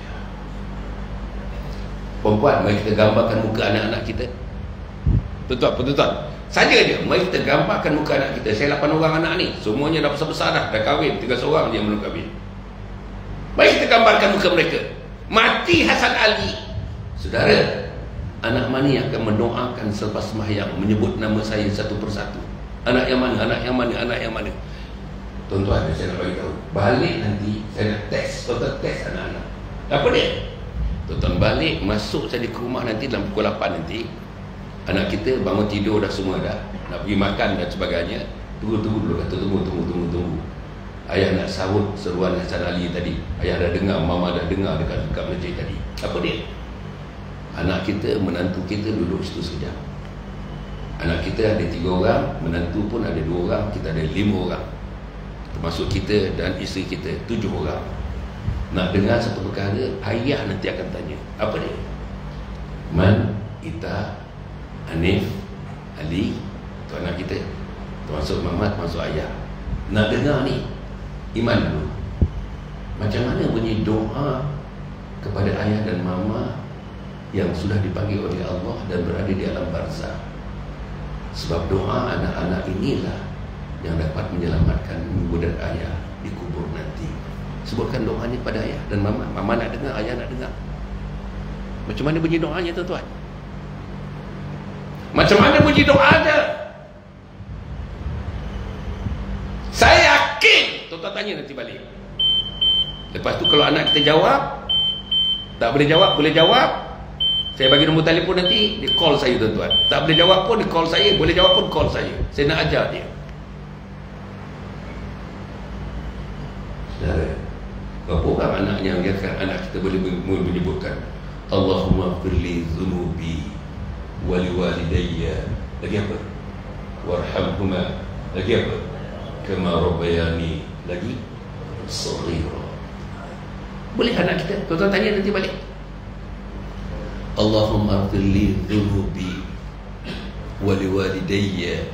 Perempuan, mari kita gambarkan muka anak-anak kita. Tuan-tuan, saja je, mari kita gambarkan muka anak kita. Saya 8 orang anak ni, semuanya dah besar-besar dah kahwin, tinggal seorang dia belum kahwin. Mari kita gambarkan muka mereka. Mati Hasan Ali, saudara, anak mana yang akan mendoakan selepas sembahyang, menyebut nama saya satu persatu? Anak yang mana, anak yang mana, anak yang mana? Tuan-tuan, saya nak bagi tahu, balik nanti saya nak test, tuan-tuan test anak-anak. Apa dia? Tuan-tuan balik, masuk saya ke rumah nanti dalam pukul 8 nanti. Anak kita bangun tidur dah semua dah, nak pergi makan dan sebagainya. Tunggu dulu, kata tunggu. Ayah nak sahut seruan Hasan Ali tadi. Ayah dah dengar, mama dah dengar dekat masjid tadi. Apa dia? Anak kita, menantu kita duduk situ sekejap. Anak kita ada 3 orang, menantu pun ada 2 orang, kita ada 5 orang. Termasuk kita dan isteri kita 7 orang. Nak dengar satu perkara, ayah nanti akan tanya. Apa dia? Man, Ita, Hanif, Ali, tu anak kita, termasuk Mamat, termasuk ayah. Nak dengar ni, iman dulu. Macam mana bunyi doa kepada ayah dan mama yang sudah dipanggil oleh Allah dan berada di alam barzah? Sebab doa anak-anak inilah yang dapat menyelamatkan ibu dan ayah di kubur nanti. Sebutkan doa ni pada ayah dan mama. Mama nak dengar, ayah nak dengar. Macam mana bunyi doanya, tuan-tuan? Macam mana bunyi doanya? Saya yakin, tuan-tuan tanya nanti balik. Lepas tu kalau anak kita jawab, tak boleh jawab, boleh jawab, saya bagi nombor telefon nanti, dia call saya, tuan-tuan. Tak boleh jawab pun, dia call saya. Boleh jawab pun, call saya. Saya nak ajar dia. Saudara, berapa orang anak yang anak kita boleh menyebutkan Allahumma firli dhunubi wali walidayya, lagi apa? Warhamhuma, lagi apa? Kama rabbayani, lagi saghira. Boleh anak kita, tuan-tuan tanya nanti balik. Allahumma firli dhunubi wali walidayya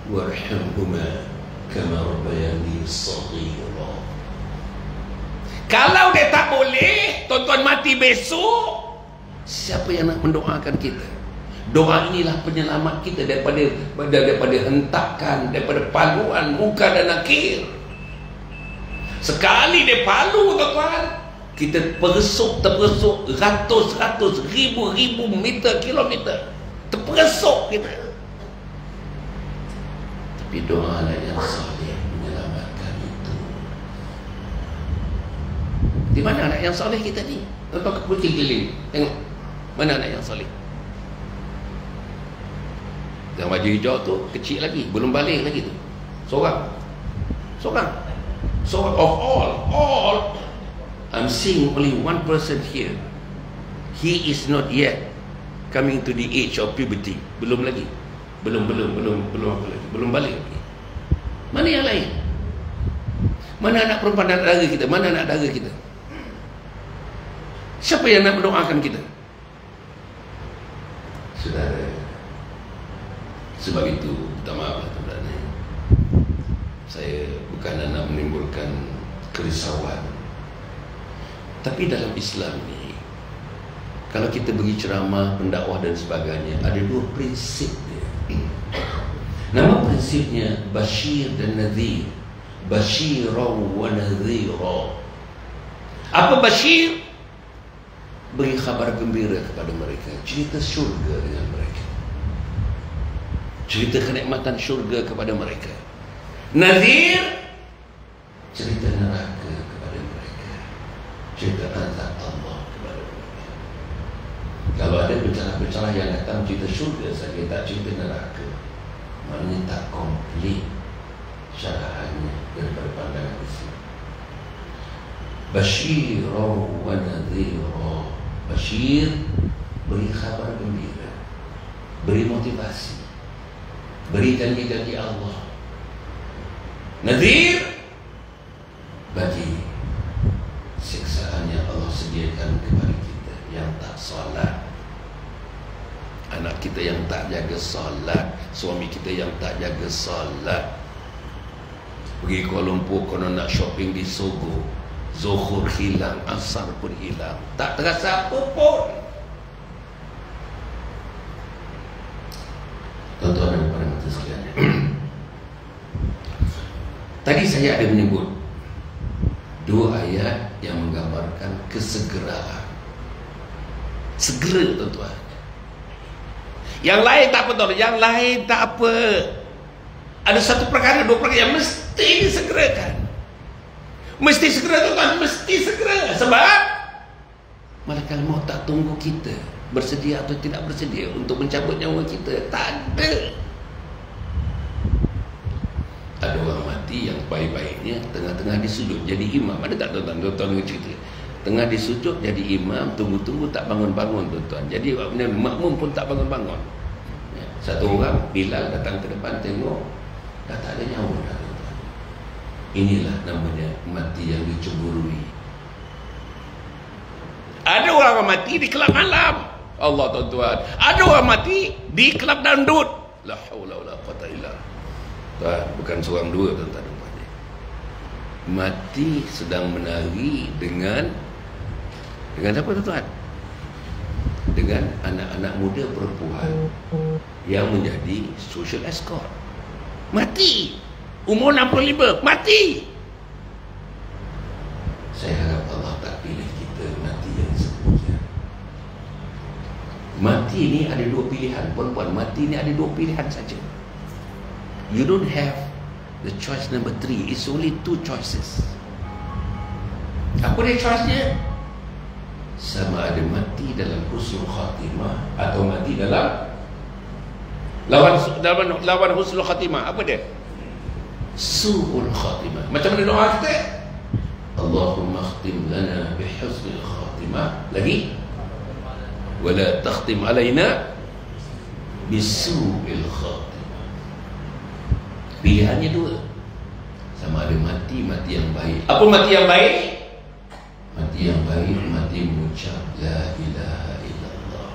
warhamhuma kama rabbayani saghira. Kalau dia tak boleh, tuan-tuan mati besok, siapa yang nak mendoakan kita? Doa inilah penyelamat kita daripada hentakan, daripada paluan muka dan nakir. Sekali dia palu, tuan-tuan, kita terperesuk ratus-ratus, ribu-ribu meter, kilometer, terperesuk kita. Tapi doa yang saleh menyelamatkan itu. Di mana anak yang saleh kita ni? Tuan-tuan keputing keliling, tengok mana anak yang saleh. Yang baju hijau tu kecil lagi, belum balik lagi tu. Seorang of all, I'm seeing only one person here. He is not yet coming to the age of puberty. Belum lagi. Belum apa lagi? Belum balik lagi. Mana yang lain? Mana anak perempuan dan dara kita? Mana anak dara kita? Siapa yang nak mendoakan kita? Saudara, sebab itu, minta maaf lah tuan-tuan, saya bukan nak menimbulkan kerisauan. Tapi dalam Islam ni, kalau kita bagi ceramah, pendakwah dan sebagainya, ada dua prinsip dia. Nama prinsipnya Bashir dan Nadhir. Bashirun wa nadhira. Apa Bashir? Beri khabar gembira kepada mereka, cerita syurga dengan mereka, cerita kenikmatan syurga kepada mereka. Nadhir, cerita neraka kepada mereka, cerita azab Allah kepada mereka. Kalau ada pencerah-pencerah yang datang cerita syurga saja, tak cerita neraka, maknanya tak komplit syarahannya daripada pandangan Islam. Bashirun wa nadhira. Bashir, beri khabar gembira, beri motivasi, beri janji-janji Allah. Nadhir, bagi siksaan yang Allah sediakan kepada kita yang tak solat, anak kita yang tak jaga solat, suami kita yang tak jaga solat. Pergi Kuala Lumpur, konon nak shopping di Sogo, Zuhur hilang, Asar pun hilang, tak terasa apa pun. Tuan-tuan dan puan mata sekalian, tadi saya ada menyebut dua ayat yang menggambarkan kesegeraan. Segera, tuan-tuan. Yang lain tak apa, tuan. Yang lain tak apa. Ada satu perkara, dua perkara yang mesti disegerakan. Mesti segera, tuan-tuan. Mesti segera. Sebab malaikat maut tak tunggu kita bersedia atau tidak bersedia untuk mencabut nyawa kita. Tak ada. Ada orang mati yang baik-baiknya tengah-tengah disujud jadi imam. Ada tak, tuan-tuan? Tuan-tuan cerita. Tengah disujud jadi imam, tunggu-tunggu tak bangun-bangun, tuan-tuan. Jadi makmum pun tak bangun-bangun. Satu orang Bilal datang ke depan, tengok dah tak ada nyawa dah, tuan-tuan. Inilah namanya mati yang dicemburui. Ada orang mati di kelab malam, Allah, tuan-tuan. Ada orang mati di kelab dandut. La haula wala quwwata illa billah. Bukan seorang dua, tuan-tuan. Mati sedang menari dengan siapa, tuan-tuan? Dengan anak-anak muda perempuan yang menjadi social escort. Mati umur 65, mati. Saya harap Allah tak pilih kita mati yang seterusnya. Mati ni ada dua pilihan, puan-puan. Mati ni ada dua pilihan saja. You don't have the choice number 3. It's only 2 choices. Apa dia choice-nya? Sama ada mati dalam husnul khatimah atau mati dalam lawan husnul khatimah. Apa dia? Su'ul khatimah. Macam mana doa kita? Allahumma khtim lana bihusnil khatimah. Lagi? Wala takhtim alaina bisu'il khatimah. Pilihannya dua. Sama ada mati yang baik. Apa mati yang baik? Mati yang baik, mati mengucap la ilaha illallah.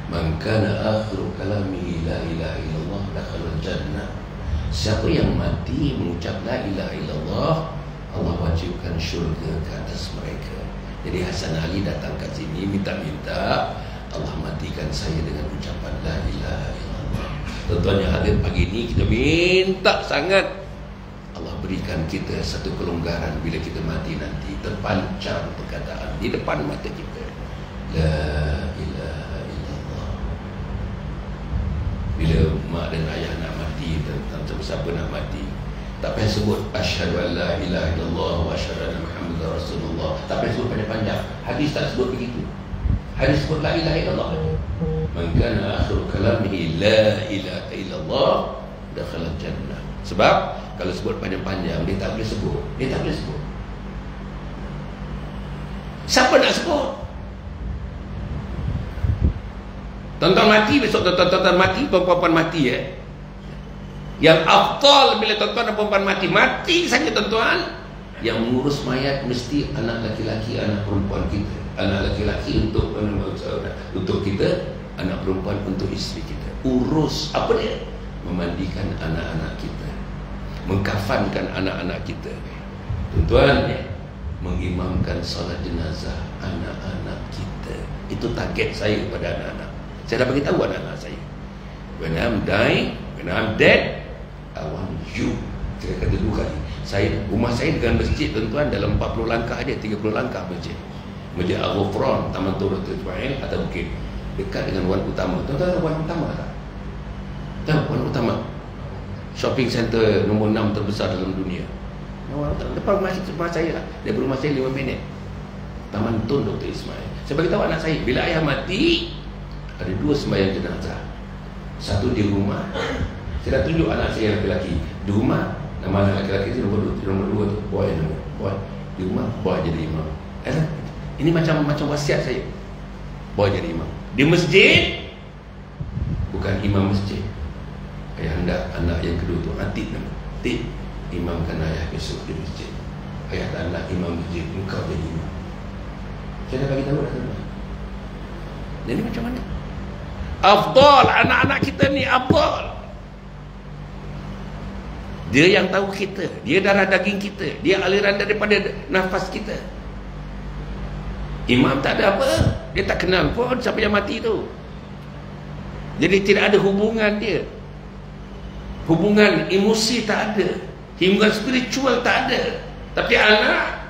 Man kana akhiru kalamihi la ilaha illallah dakhala jannah. Siapa yang mati mengucap la ilaha illallah, Allah wajibkan syurga ke atas mereka. Jadi Hasan Ali datang ke sini minta-minta Allah matikan saya dengan ucapan la ilaha illallah. Tuan-tuan yang hadir pagi ini, kita minta sangat Allah berikan kita satu kelonggaran bila kita mati nanti, terpancar perkataan di depan mata kita, la ilaha illallah. Bila mak dan ayah nak mati, tentang siapa nak mati, tak payah sebut asyhadu an la ilaha illallah wa asyhadu anna muhammadar rasulullah. Tak payah sebut panjang-panjang. Hadis tak sebut begitu. Hadis sebut la ilaha illallah. Man kana akhiru kalamihi la ilaha illallah dakhala jannah. Sebab kalau sebut panjang-panjang, dia tak boleh sebut. Dia tak boleh sebut. Siapa nak sebut? Tuan-tuan mati besok, tuan-tuan mati, perempuan mati Yang afdal bila tuan-tuan dan perempuan mati saja, tuan-tuan. Yang mengurus mayat mesti anak laki-laki, anak perempuan kita. Anak laki-laki untuk kita, anak perempuan untuk isteri kita. Urus apa dia? Memandikan anak-anak kita, mengkafankan anak-anak kita. Tuan-tuan, mengimamkan salat jenazah anak-anak kita. Itu target saya pada anak-anak. Saya dah beritahu anak-anak saya, when I'm dying, when I'm dead, I want you. Saya kata 2 kali. Rumah saya dengan masjid, tuan-tuan, dalam 40 langkah aja, 30 langkah masjid. Masjid Al-Ghufran, Taman Turut Ismail atau Bukit, dekat dengan Wan Utama. Tuan-tuan tahu Wan Utama tak? Tahu Wan Utama? Shopping center nombor 6 terbesar dalam dunia. Depan rumah saya lah. Daripada rumah saya 5 minit. Taman Tun Dr. Ismail. Saya beritahu anak saya, bila ayah mati, ada 2 sembahyang jenazah. 1 di rumah. Saya dah tunjuk anak saya lelaki-lelaki di rumah. Nama anak lelaki-lelaki itu nombor 2 tu, boy nama. Boy. Di rumah, boy jadi imam. Ini macam wasiat saya. Boy jadi imam. Di masjid, bukan imam masjid. Ayah hendak anak yang kedua tu Atid nama. Atid, imamkan ayah besok di masjid. Ayah tak nak imam masjid, engkau jadi imam. Saya dah bagi tahu dah tuan. Jadi macam mana? Afdal, anak-anak kita ni afdal. Dia yang tahu kita, dia darah daging kita, dia aliran daripada nafas kita. Imam tak ada apa, dia tak kenal pun siapa yang mati tu. Jadi tidak ada hubungan dia. Hubungan emosi tak ada, hubungan spiritual tak ada. Tapi anak,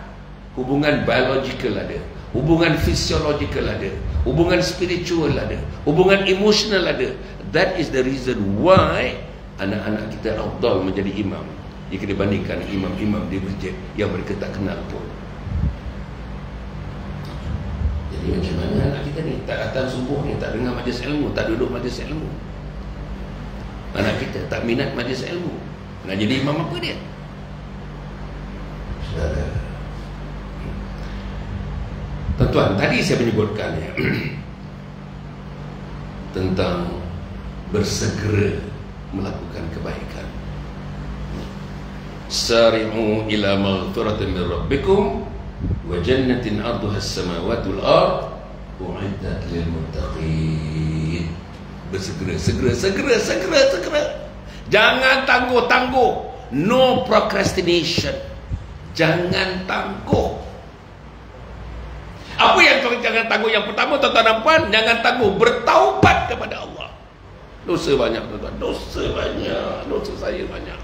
hubungan biological ada, hubungan physiological ada, hubungan spiritual ada, hubungan emotional ada. That is the reason why anak-anak kita afdal menjadi imam jika dibandingkan imam-imam di masjid yang mereka tak kenal pun. Jadi macam mana anak kita ni tak datang subuh ni, tak dengar majlis ilmu, tak duduk majlis ilmu. Anak kita tak minat majlis ilmu, nak jadi imam apa dia? Saudara, tuan-tuan, tadi saya menyebutkan tentang bersegera melakukan kebaikan. Sari'u ila maghfiratin min rabbikum wa jannatin 'arduha as-samawati wal ard u'iddat lil muttaqin. Segera. Jangan tangguh-tangguh. No procrastination. Jangan tangguh. Apa yang jangan tangguh? Yang pertama, tuan-tuan dan puan, jangan tangguh bertaubat kepada Allah. Dosa banyak, tuan-tuan. Dosa banyak. Dosa saya banyak.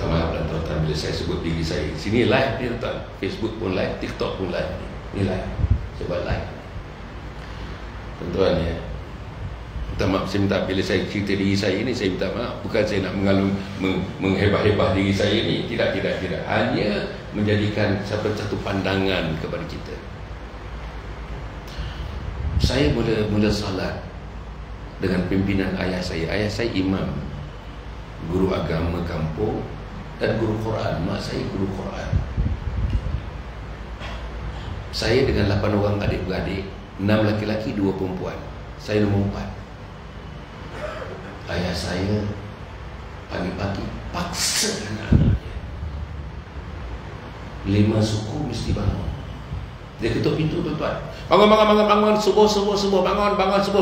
Tak maaf lah, tuan-tuan, bila saya sebut diri saya. Sini live ni, tuan-tuan. Facebook pun live, TikTok pun live. Ni live. Saya buat live. Tuan-tuan ya, minta maaf, saya minta bila saya cerita diri saya ni, saya minta maaf. Bukan saya nak menghebah-hebah diri saya ni. Tidak. Hanya menjadikan satu pandangan kepada kita. Saya mula salat dengan pimpinan ayah saya. Ayah saya imam, guru agama kampung dan guru Quran. Mak saya guru Quran. Saya dengan 8 orang adik-beradik, 6 laki-laki, 2 perempuan. Saya nombor 4. Ayah saya pagi-pagi paksa anak-anaknya. 5 suku mesti bangun. Dia ketuk pintu, tuan-tuan. Bangun, subuh, bangun subuh,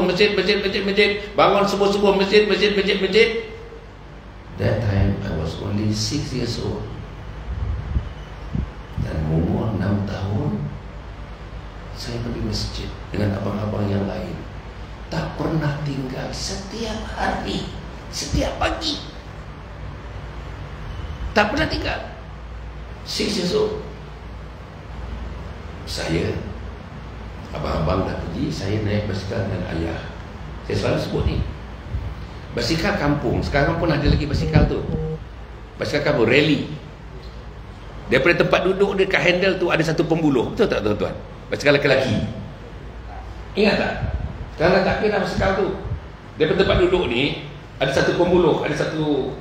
masjid. Bangun subuh, masjid. That time I was only 6 years old. Dan umur 6 tahun, saya pergi masjid dengan abang-abang yang lain. Tak pernah tinggal, setiap hari, setiap pagi. Tak pernah tinggal. 6 years old. Saya, abang-abang dah pergi, saya naik basikal dengan ayah. Saya selalu sebut ni, basikal kampung. Sekarang pun ada lagi basikal tu. Basikal kampung, rally. Daripada tempat duduk dekat handle tu ada satu pembuluh. Betul tak, tuan-tuan? Basikal lelaki. Ingat tak? Sekarang tak kira basikal tu. Daripada tempat duduk ni ada satu pembuluh. Ada satu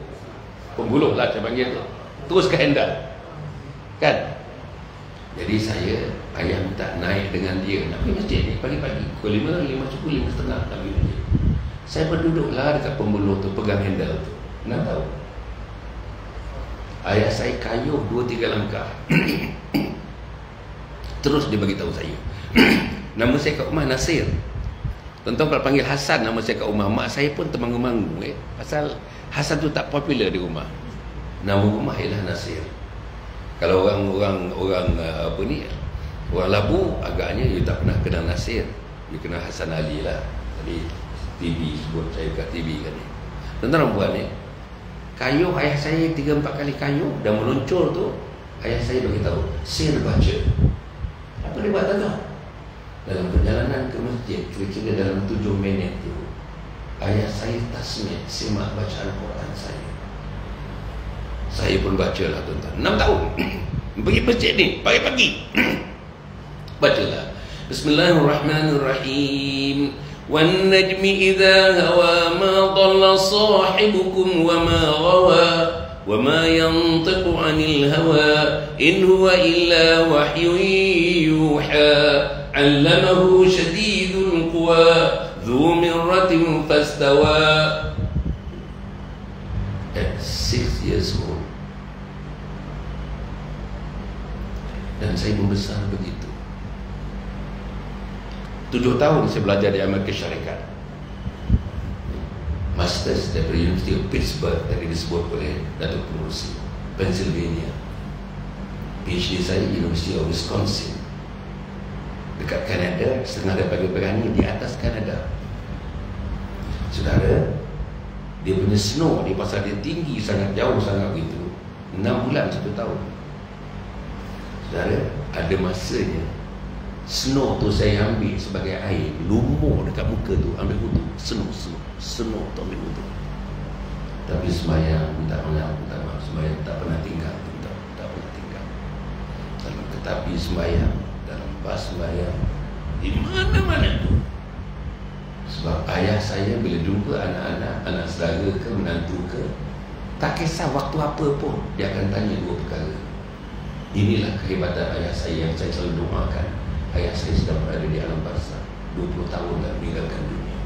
pembuluh lah saya panggil tu. Terus ke handle. Kan? Jadi saya, ayah minta naik dengan dia nak pergi masjid ni pagi-pagi. Pukul 5 cukup 5:30 nak pergi masjid. Saya berduduklah dekat pembuluh tu, pegang handle tu. Nak tahu? Ayah saya kayuh 2-3 langkah. Terus dia bagi tahu saya. Nama saya kat rumah Nasir. Tuan-tuan kalau panggil Hasan nama saya kat rumah, mak saya pun termangu-mangu pasal Hasan tu tak popular di rumah. Nama rumah ialah Nasir. Kalau orang apa ni, orang Labu agaknya dia tak pernah kenal Nasir, dia kenal Hasan Ali lah. Tadi TV sebut saya kat TV kan ni. Tuan-tuan buat ni, kayuh ayah saya 3-4 kali kayuh dan meluncur tu, ayah saya beritahu, Sir baca. Apa dia buat tuan-tuan? Dalam perjalanan ke masjid, kira-kira dalam 7 minit tu, ayah saya tasmid simak bacaan Quran saya. Saya pun baca lah tuan-tuan, 6 tahun. Pergi masjid ni pagi-pagi. Bacalah Bismillahirrahmanirrahim. Wan najmi idza hawa ma dhalla sahibukum wa ma ghawa wa ma yantiqu 'anil hawa in huwa illa wahyun yuha 'allamahu shadidul quwa dhu mirratin fastawa. At 6 years old. Dan saya membesar begitu. 7 tahun saya belajar di Amerika Syarikat. Masters dari University of Pittsburgh, tadi disebut oleh Datuk Pengurusi, Pennsylvania. PhD saya University of Wisconsin, dekat Kanada, setengah daripada berani di atas Kanada. Saudara, dia punya snow di pasal dia tinggi sangat, jauh sangat begitu, 6 bulan 1 tahun. Saudara, ada masanya snow tu saya ambil sebagai air, lumur dekat muka tu, ambil wudu, snow tu ambil wudu. Tapi sembahyang, minta maaf, sembahyang tak pernah tinggal, tak pernah tinggal. Dalam tetapi sembahyang, dalam bas sembahyang, di mana-mana tu. Sebab ayah saya bila jumpa anak-anak, anak saudara ke, menantu ke, tak kisah waktu apa pun, dia akan tanya 2 perkara. Inilah kehebatan ayah saya yang saya selalu doakan. Ayah saya sedang berada di alam barzakh, 20 tahun dah meninggalkan dunia.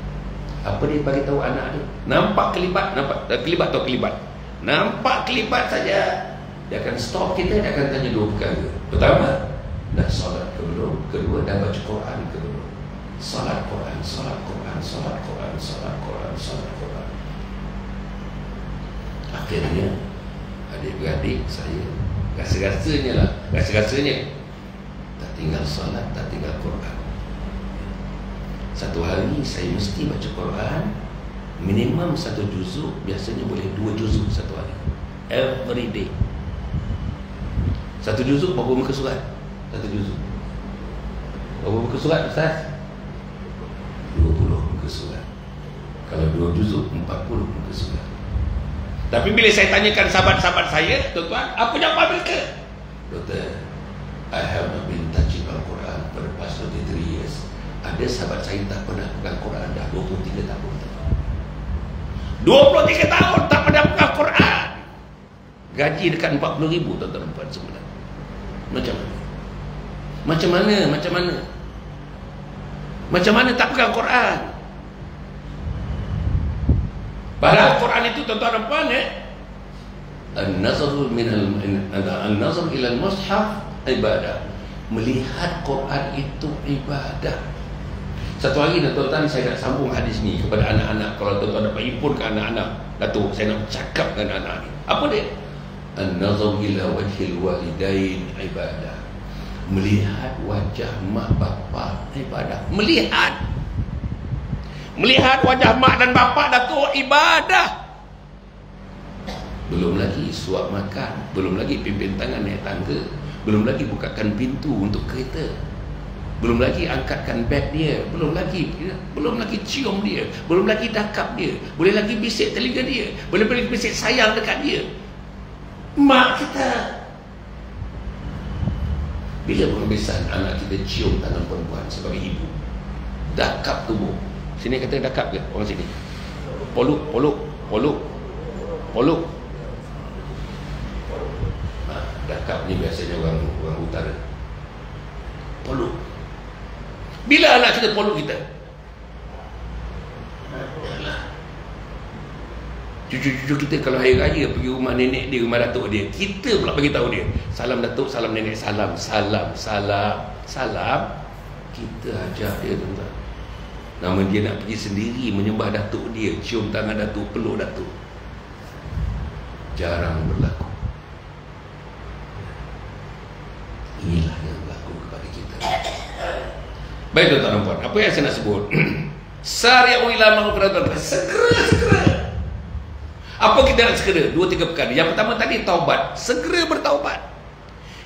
Apa dia bagi tahu anak dia? Nampak kelibat, nampak kelibat saja, dia akan stop kita, dia akan tanya 2 perkara. Pertama, dah solat ke belum? Kedua, dah baca Quran ke belum? Solat Quran. Akhirnya adik-beradik saya rasa-rasanya tak tinggal solat, tak tinggal Quran. Satu hari saya mesti baca Quran minimum 1 juzuk, biasanya boleh 2 juzuk satu hari, every day. 1 juzuk berapa muka surat? 1 juzuk berapa muka surat Ustaz? 20 muka surat. Kalau 2 juzuk 40 muka surat. Tapi bila saya tanyakan sahabat-sahabat saya, tuan-tuan, apa jawapan mereka? Doktor, I have not been touching Al-Quran for the past 23 years. Ada sahabat saya tak pernah pegang Quran dah 23 tahun. 23 tahun tak pernah pegang Quran. Gaji dekat 40,000 tuan-tuan puan semua. Macam mana tak pegang Quran? Padahal Quran itu tuan-tuan dan puan, An-nazar ila al-mushaf ibadah. Melihat Quran itu ibadah. Satu hari tuan-tuan, saya nak sambung hadis ni kepada anak-anak. Kalau tuan-tuan dapat impun ke anak-anak, Datuk, saya nak cakap dengan anak ni. Apa dia? An-nazar ila wajhil walidain ibadah. Melihat wajah mak bapak ibadah. Melihat wajah mak dan bapak, Datuk, ibadah. Belum lagi suap makan, belum lagi pimpin tangan naik tangga, belum lagi bukakan pintu untuk kereta, belum lagi angkatkan beg dia, belum lagi cium dia, belum lagi dakap dia, boleh lagi bisik telinga dia, boleh lagi bisik sayang dekat dia. Mak kita. Bila penghabisan anak kita cium tangan perempuan sebagai ibu, dakap tubuh. Sini kata dakap ke orang sini? Poluk. Dakap ni biasanya orang utara. Poluk. Bila anak kita poluk kita? Cucu-cucu kita kalau hari raya pergi rumah nenek dia, rumah datuk dia, kita pula bagi tahu dia, salam datuk, salam nenek, salam. Kita ajar dia tuan-tuan. Nama dia nak pergi sendiri menyembah datuk dia, cium tangan datuk, peluk datuk. Jarang berlaku. Inilah yang berlaku kepada kita. Baik tuan-tuan dan puan, apa yang saya nak sebut? Sari'u ila maghfiratin. Segera. Apa kita nak segera? 2-3 perkara. Yang pertama tadi taubat. Segera bertaubat.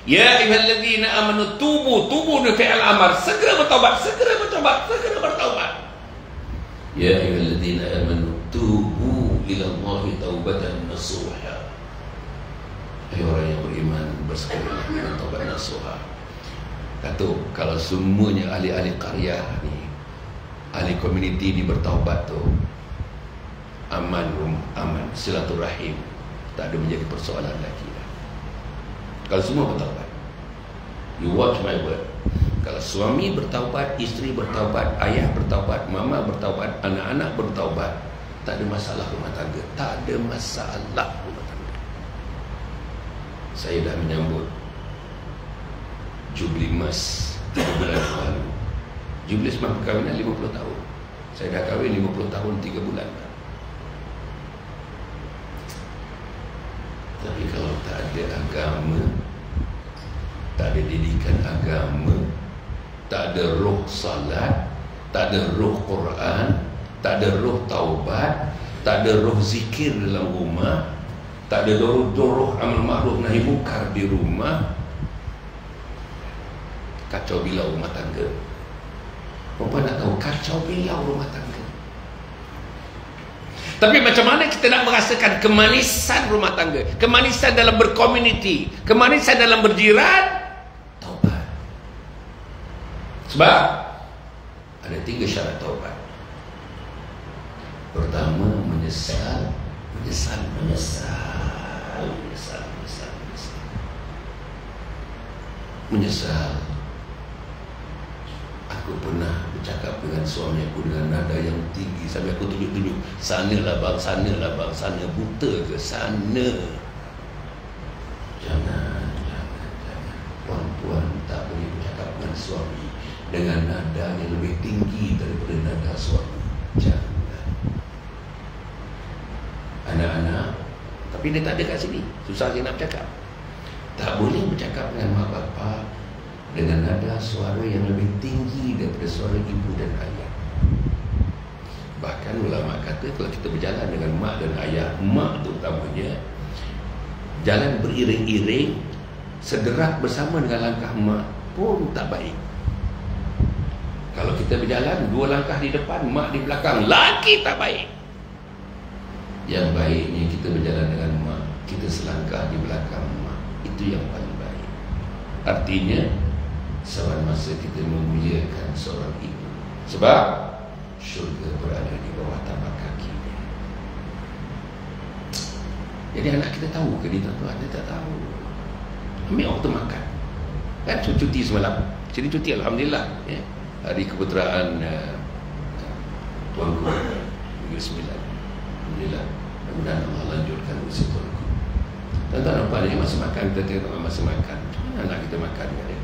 Ya ayyuhallazina amanu tubu ni fi'il amar. Segera bertaubat. Ya ayyuhallazina amanu tubu ila Allahi taubatan nasuha. Hai orang yang beriman, bersegeralah dengan taubat nasuha. Datuk, kalau semuanya ahli-ahli karya ni, ahli komuniti ni bertaubat tu, aman, silaturahim tak ada menjadi persoalan lagi dah. Kalau semua bertaubat, you watch my word. Kalau suami bertaubat, isteri bertaubat, ayah bertaubat, mama bertaubat, anak-anak bertaubat, tak ada masalah rumah tangga. Tak ada masalah rumah tangga. Saya dah menyambut Jubli Mas 3 bulan lalu. Jubli Mas perkahwinan 50 tahun. Saya dah kahwin 50 tahun 3 bulan. Tapi kalau tak ada agama, tak ada didikan agama, tak ada roh salat, tak ada roh Quran, tak ada roh taubat, tak ada roh zikir dalam rumah, tak ada roh amal ma'ruf nahi munkar di rumah, kacau bilau rumah tangga. Perempuan nak tahu, kacau bilau rumah tangga. Tapi macam mana kita nak merasakan kemanisan rumah tangga, kemanisan dalam berkomuniti, kemanisan dalam berjiran? Taubat. Sebab ada 3 syarat taubat. Pertama, menyesal. Aku pernah bercakap dengan suami aku dengan nada yang tinggi sampai aku tunjuk-tunjuk, sanalah bang, sana buta ke sana. Jangan. Puan-puan tak boleh bercakap dengan suami dengan nada yang lebih tinggi daripada nada suami. Jangan. Anak-anak, tapi dia tak ada kat sini, susah dia nak bercakap. Tak boleh bercakap dengan mak bapak dengan nada suara yang lebih tinggi daripada suara ibu dan ayah. Bahkan ulama kata kalau kita berjalan dengan mak dan ayah, mak tu utamanya, jalan beriring-iring, sederak bersama dengan langkah mak pun tak baik. Kalau kita berjalan 2 langkah di depan, mak di belakang, lagi tak baik. Yang baiknya kita berjalan dengan mak, kita selangkah di belakang mak. Itu yang paling baik. Artinya saban masa kita memuliakan seorang ibu, sebab syurga berada di bawah tapak kaki dia. Jadi anak kita tahu ke dia, tuan-tuan? Dia tak tahu. Ambil waktu makan. Kan cuti semalam. Jadi cuti alhamdulillah ya. Hari keputeraan tuanku Minggu 9. Alhamdulillah. Mudah-mudahan Allah lanjutkan usia tuanku. Tuan-tuan nampak dia masa makan, kita tengok masa makan. Anak kita makan kan dia.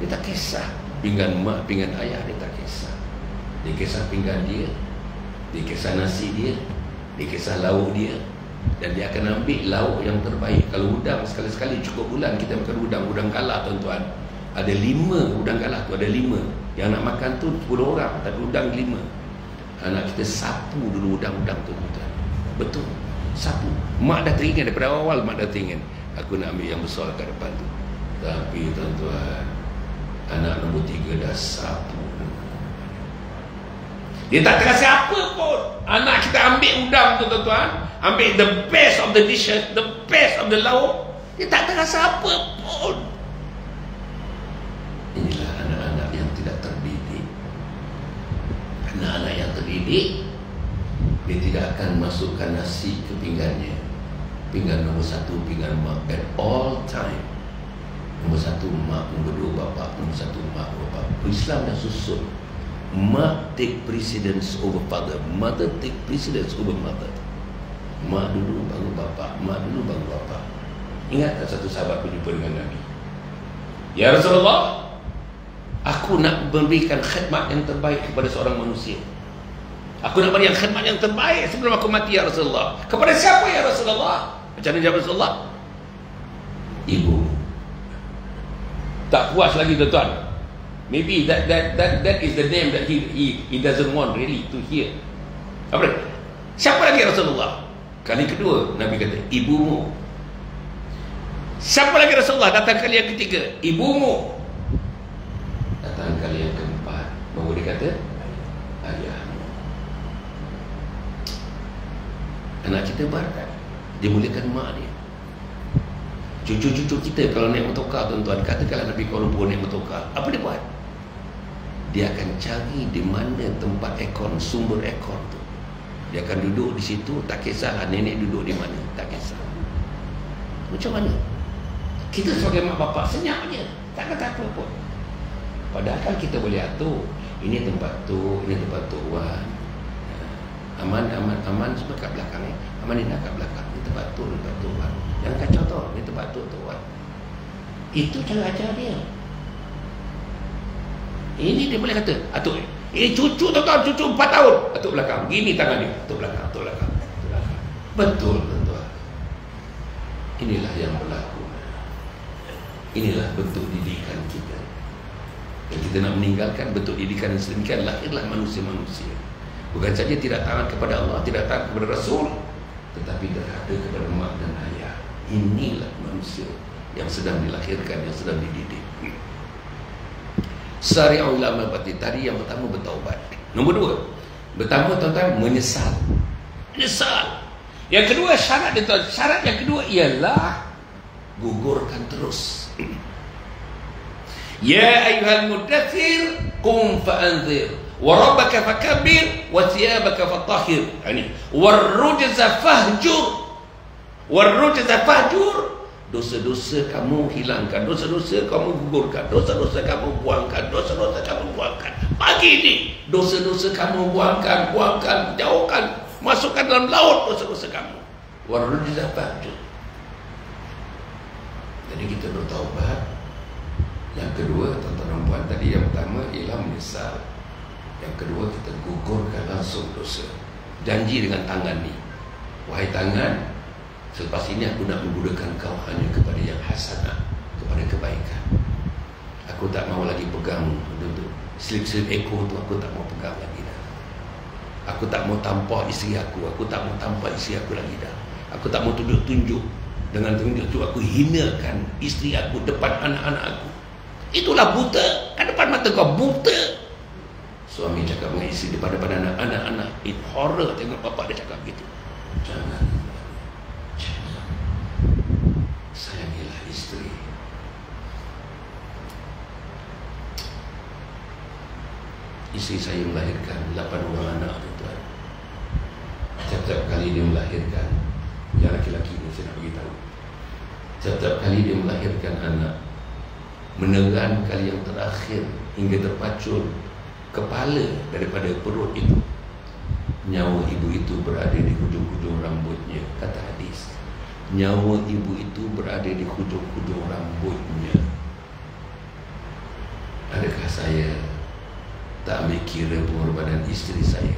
Dia tak kisah pinggan mak, pinggan ayah, dia tak kisah. Dia kisah pinggan dia, dia kisah nasi dia, dia kisah lauk dia. Dan dia akan ambil lauk yang terbaik. Kalau udang sekali-sekali cukup bulan kita makan udang galah tuan-tuan. Ada 5 udang galah tu, ada 5. Yang nak makan tu 10 orang, tapi udang 5. Anak kita sapu dulu udang-udang tu tuan-tuan. Betul, sapu. Mak dah teringat daripada awal, mak dah teringat aku nak ambil yang besar kat depan tu. Tapi tuan-tuan, anak nombor 3 dah sapu. Dia tak terasa apa pun. Anak kita ambil udang tu tuan-tuan, ambil the best of the dishes, the best of the lauk, dia tak terasa apa pun. Inilah anak-anak yang tidak terdidik. Anak-anak yang terdidik, dia tidak akan masukkan nasi ke pinggannya. Pinggan nombor 1, pinggan mak at all time. Nombor 1 mak, nombor 2 bapak, nombor 1 mak, bapak. Islam dah susun. Mak take precedence over father, mother take precedence over mother. Mak dulu baru bapak, mak dulu baru bapak. Ingat tak satu sahabat berjumpa dengan Nabi? Ya Rasulullah, Aku nak memberikan khidmat yang terbaik kepada seorang manusia. Aku nak beri yang khidmat yang terbaik sebelum aku mati ya Rasulullah. Kepada siapa ya Rasulullah? Macam mana jawab Rasulullah? Ibu. Tak puas lagi tuan-tuan. Maybe that is the name that he doesn't want really to hear. Apa dia? Siapa lagi Rasulullah? Kali kedua Nabi kata ibumu. Siapa lagi Rasulullah? Datang kali yang ketiga, ibumu. Datang kali yang keempat, baru dia kata ayahmu. Anak kita barat, dia muliakan mak dia. Cucu-cucu kita kalau naik motorkar tuan-tuan, katakanlah Nabi Kuala Lumpur naik motorkar, apa dia buat? Dia akan cari di mana tempat aircon, sumber aircon tu. Dia akan duduk di situ, tak kisah nenek duduk di mana, tak kisah. Macam mana? Kita sebagai mak bapak senyap je, tak kata apa pun. Padahal kan kita boleh atur, ini tempat tu, ini tempat tu Wan. Aman semua kat belakang ni. Aman ni nak kat belakang. Ni tempat tu Wan. Jangan kacau tau, ni tempat tu Wan. Itu cara ajar dia. Ini dia boleh kata, atuk, ini cucu tuan-tuan, cucu 4 tahun, atuk belakang, gini tangan dia, atuk belakang. Betul tuan-tuan. Inilah yang berlaku. Inilah bentuk didikan kita. Dan kita nak meninggalkan bentuk didikan yang sedemikian, lahirlah manusia-manusia. Bukan saja tidak taat kepada Allah, tidak taat kepada Rasul, tetapi derhaka kepada mak dan ayah. Inilah manusia yang sedang dilahirkan, yang sedang dididik. Syariah ulama berarti tadi yang pertama bertaubat. Nombor 2, pertama tuan-tuan menyesal. Menyesal. Yang kedua syarat dia tuan, syarat yang kedua ialah gugurkan terus. Ya ayyuhal mudaththir qum fa'anzir wa rabbaka fakabbir wa thiyabaka fatahhir. Ini warrujza fahjur. Warrujza fahjur. Dosa-dosa kamu hilangkan, dosa-dosa kamu gugurkan, dosa-dosa kamu buangkan, dosa-dosa kamu buangkan. Pagi ini dosa-dosa kamu buangkan, jauhkan, masukkan dalam laut dosa-dosa kamu. Warrujza fahjur. Jadi kita bertaubat. Yang kedua, tuan-tuan dan puan, tadi yang pertama ialah menyesal. Yang kedua, kita gugurkan langsung dosa. Janji dengan tangan ni, wahai tangan, selepas ini aku nak menggunakan kau hanya kepada yang hasanah, kepada kebaikan. Aku tak mau lagi pegang slip-slip ekor tu, aku tak mau pegang lagi dah. Aku tak mau tampar isteri aku tak mau tampar isteri aku lagi dah. Aku tak mau tunjuk-tunjuk. Dengan tunjuk tu aku hinakan isteri aku depan anak-anak aku. Itulah buta. Kat depan mata kau buta. Suami cakap dengan isteri depan anak-anak. Horror tengok bapak dia cakap gitu. Jangan. Sayangilah isteri. Isteri saya melahirkan 8 orang anak tuan. Setiap kali dia melahirkan, yang laki-laki ni saya nak beritahu, setiap kali dia melahirkan anak, menelan kali yang terakhir hingga terpacul kepala daripada perut itu, nyawa ibu itu berada di hujung-hujung rambutnya. Kata hadis, nyawa ibu itu berada di hujung-hujung rambutnya. Adakah saya tak ambil kira pengorbanan isteri saya?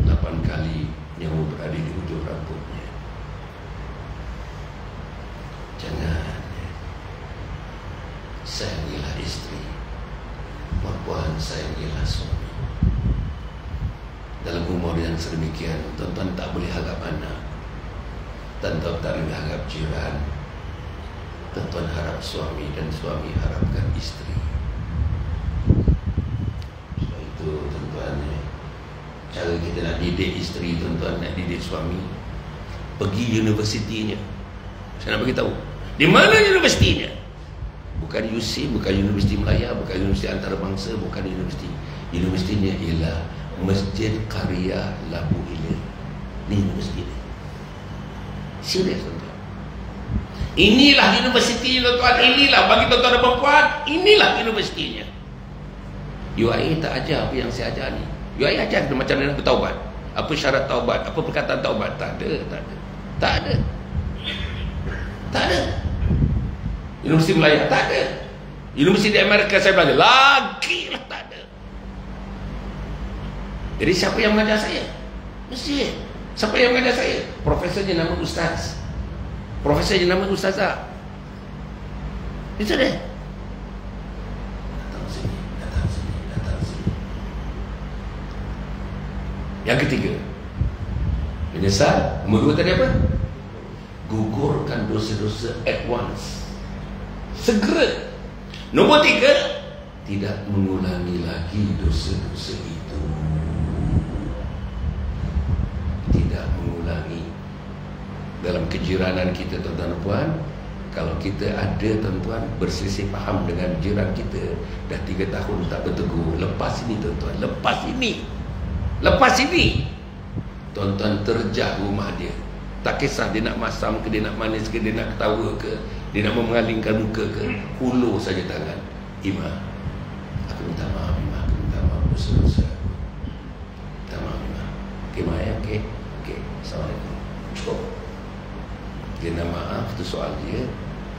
8 kali nyawa berada di hujung rambutnya. Jangan. Sayangilah isteri, perempuan sayangilah suami. Dalam umur yang sedemikian, tuan-tuan tak boleh harap anak, tuan-tuan tak boleh harap jiran, tuan-tuan harap suami dan suami harapkan isteri. Sebab itu tuan-tuan, cara kita nak didik isteri, tuan-tuan nak didik suami, pergi universitinya. Saya nak beritahu, di mana universitinya? Bukan UC, bukan Universiti Melaya, bukan Universiti Antarabangsa, bukan universiti. Universitinya ialah Masjid Karya Labu Hilir. Ini universiti dia. Serius tuan-tuan. Inilah universiti tuan-tuan. Inilah bagi tuan-tuan dan perempuan, inilah universitinya. UIA tak ajar apa yang saya ajar ni. UIA ajar kita macam mana nak bertaubat. Apa syarat taubat, apa perkataan taubat. Tak ada. Universiti Melaya tak ada. Universiti di Amerika saya belajar lagi Jadi siapa yang mengajar saya? Masjid. Siapa yang mengajar saya? Profesornya nama Ustaz. Profesornya nama Ustazah. Itu deh. Datang sini. Yang ketiga, menyesal. Nomor 2 tadi apa? Gugurkan dosa-dosa at once, segera. Nombor 3, tidak mengulangi lagi dosa-dosa itu. Tidak mengulangi. Dalam kejiranan kita, tuan-tuan dan puan, kalau kita ada, tuan-tuan, berselisih faham dengan jiran kita, dah 3 tahun tak bertegur, lepas ini, tuan-tuan, lepas ini tuan-tuan terjah rumah dia. Tak kisah dia nak masam ke, dia nak manis ke, dia nak ketawa ke, dia nak memalingkan muka ke, hulur saja tangan. Imam, aku minta maaf, Imam, aku minta maaf dosa-dosa aku. Minta maaf, Imam. Okey, Mak, ya? Okey. Assalamualaikum. Cukup. Dia nak maaf, itu soal dia.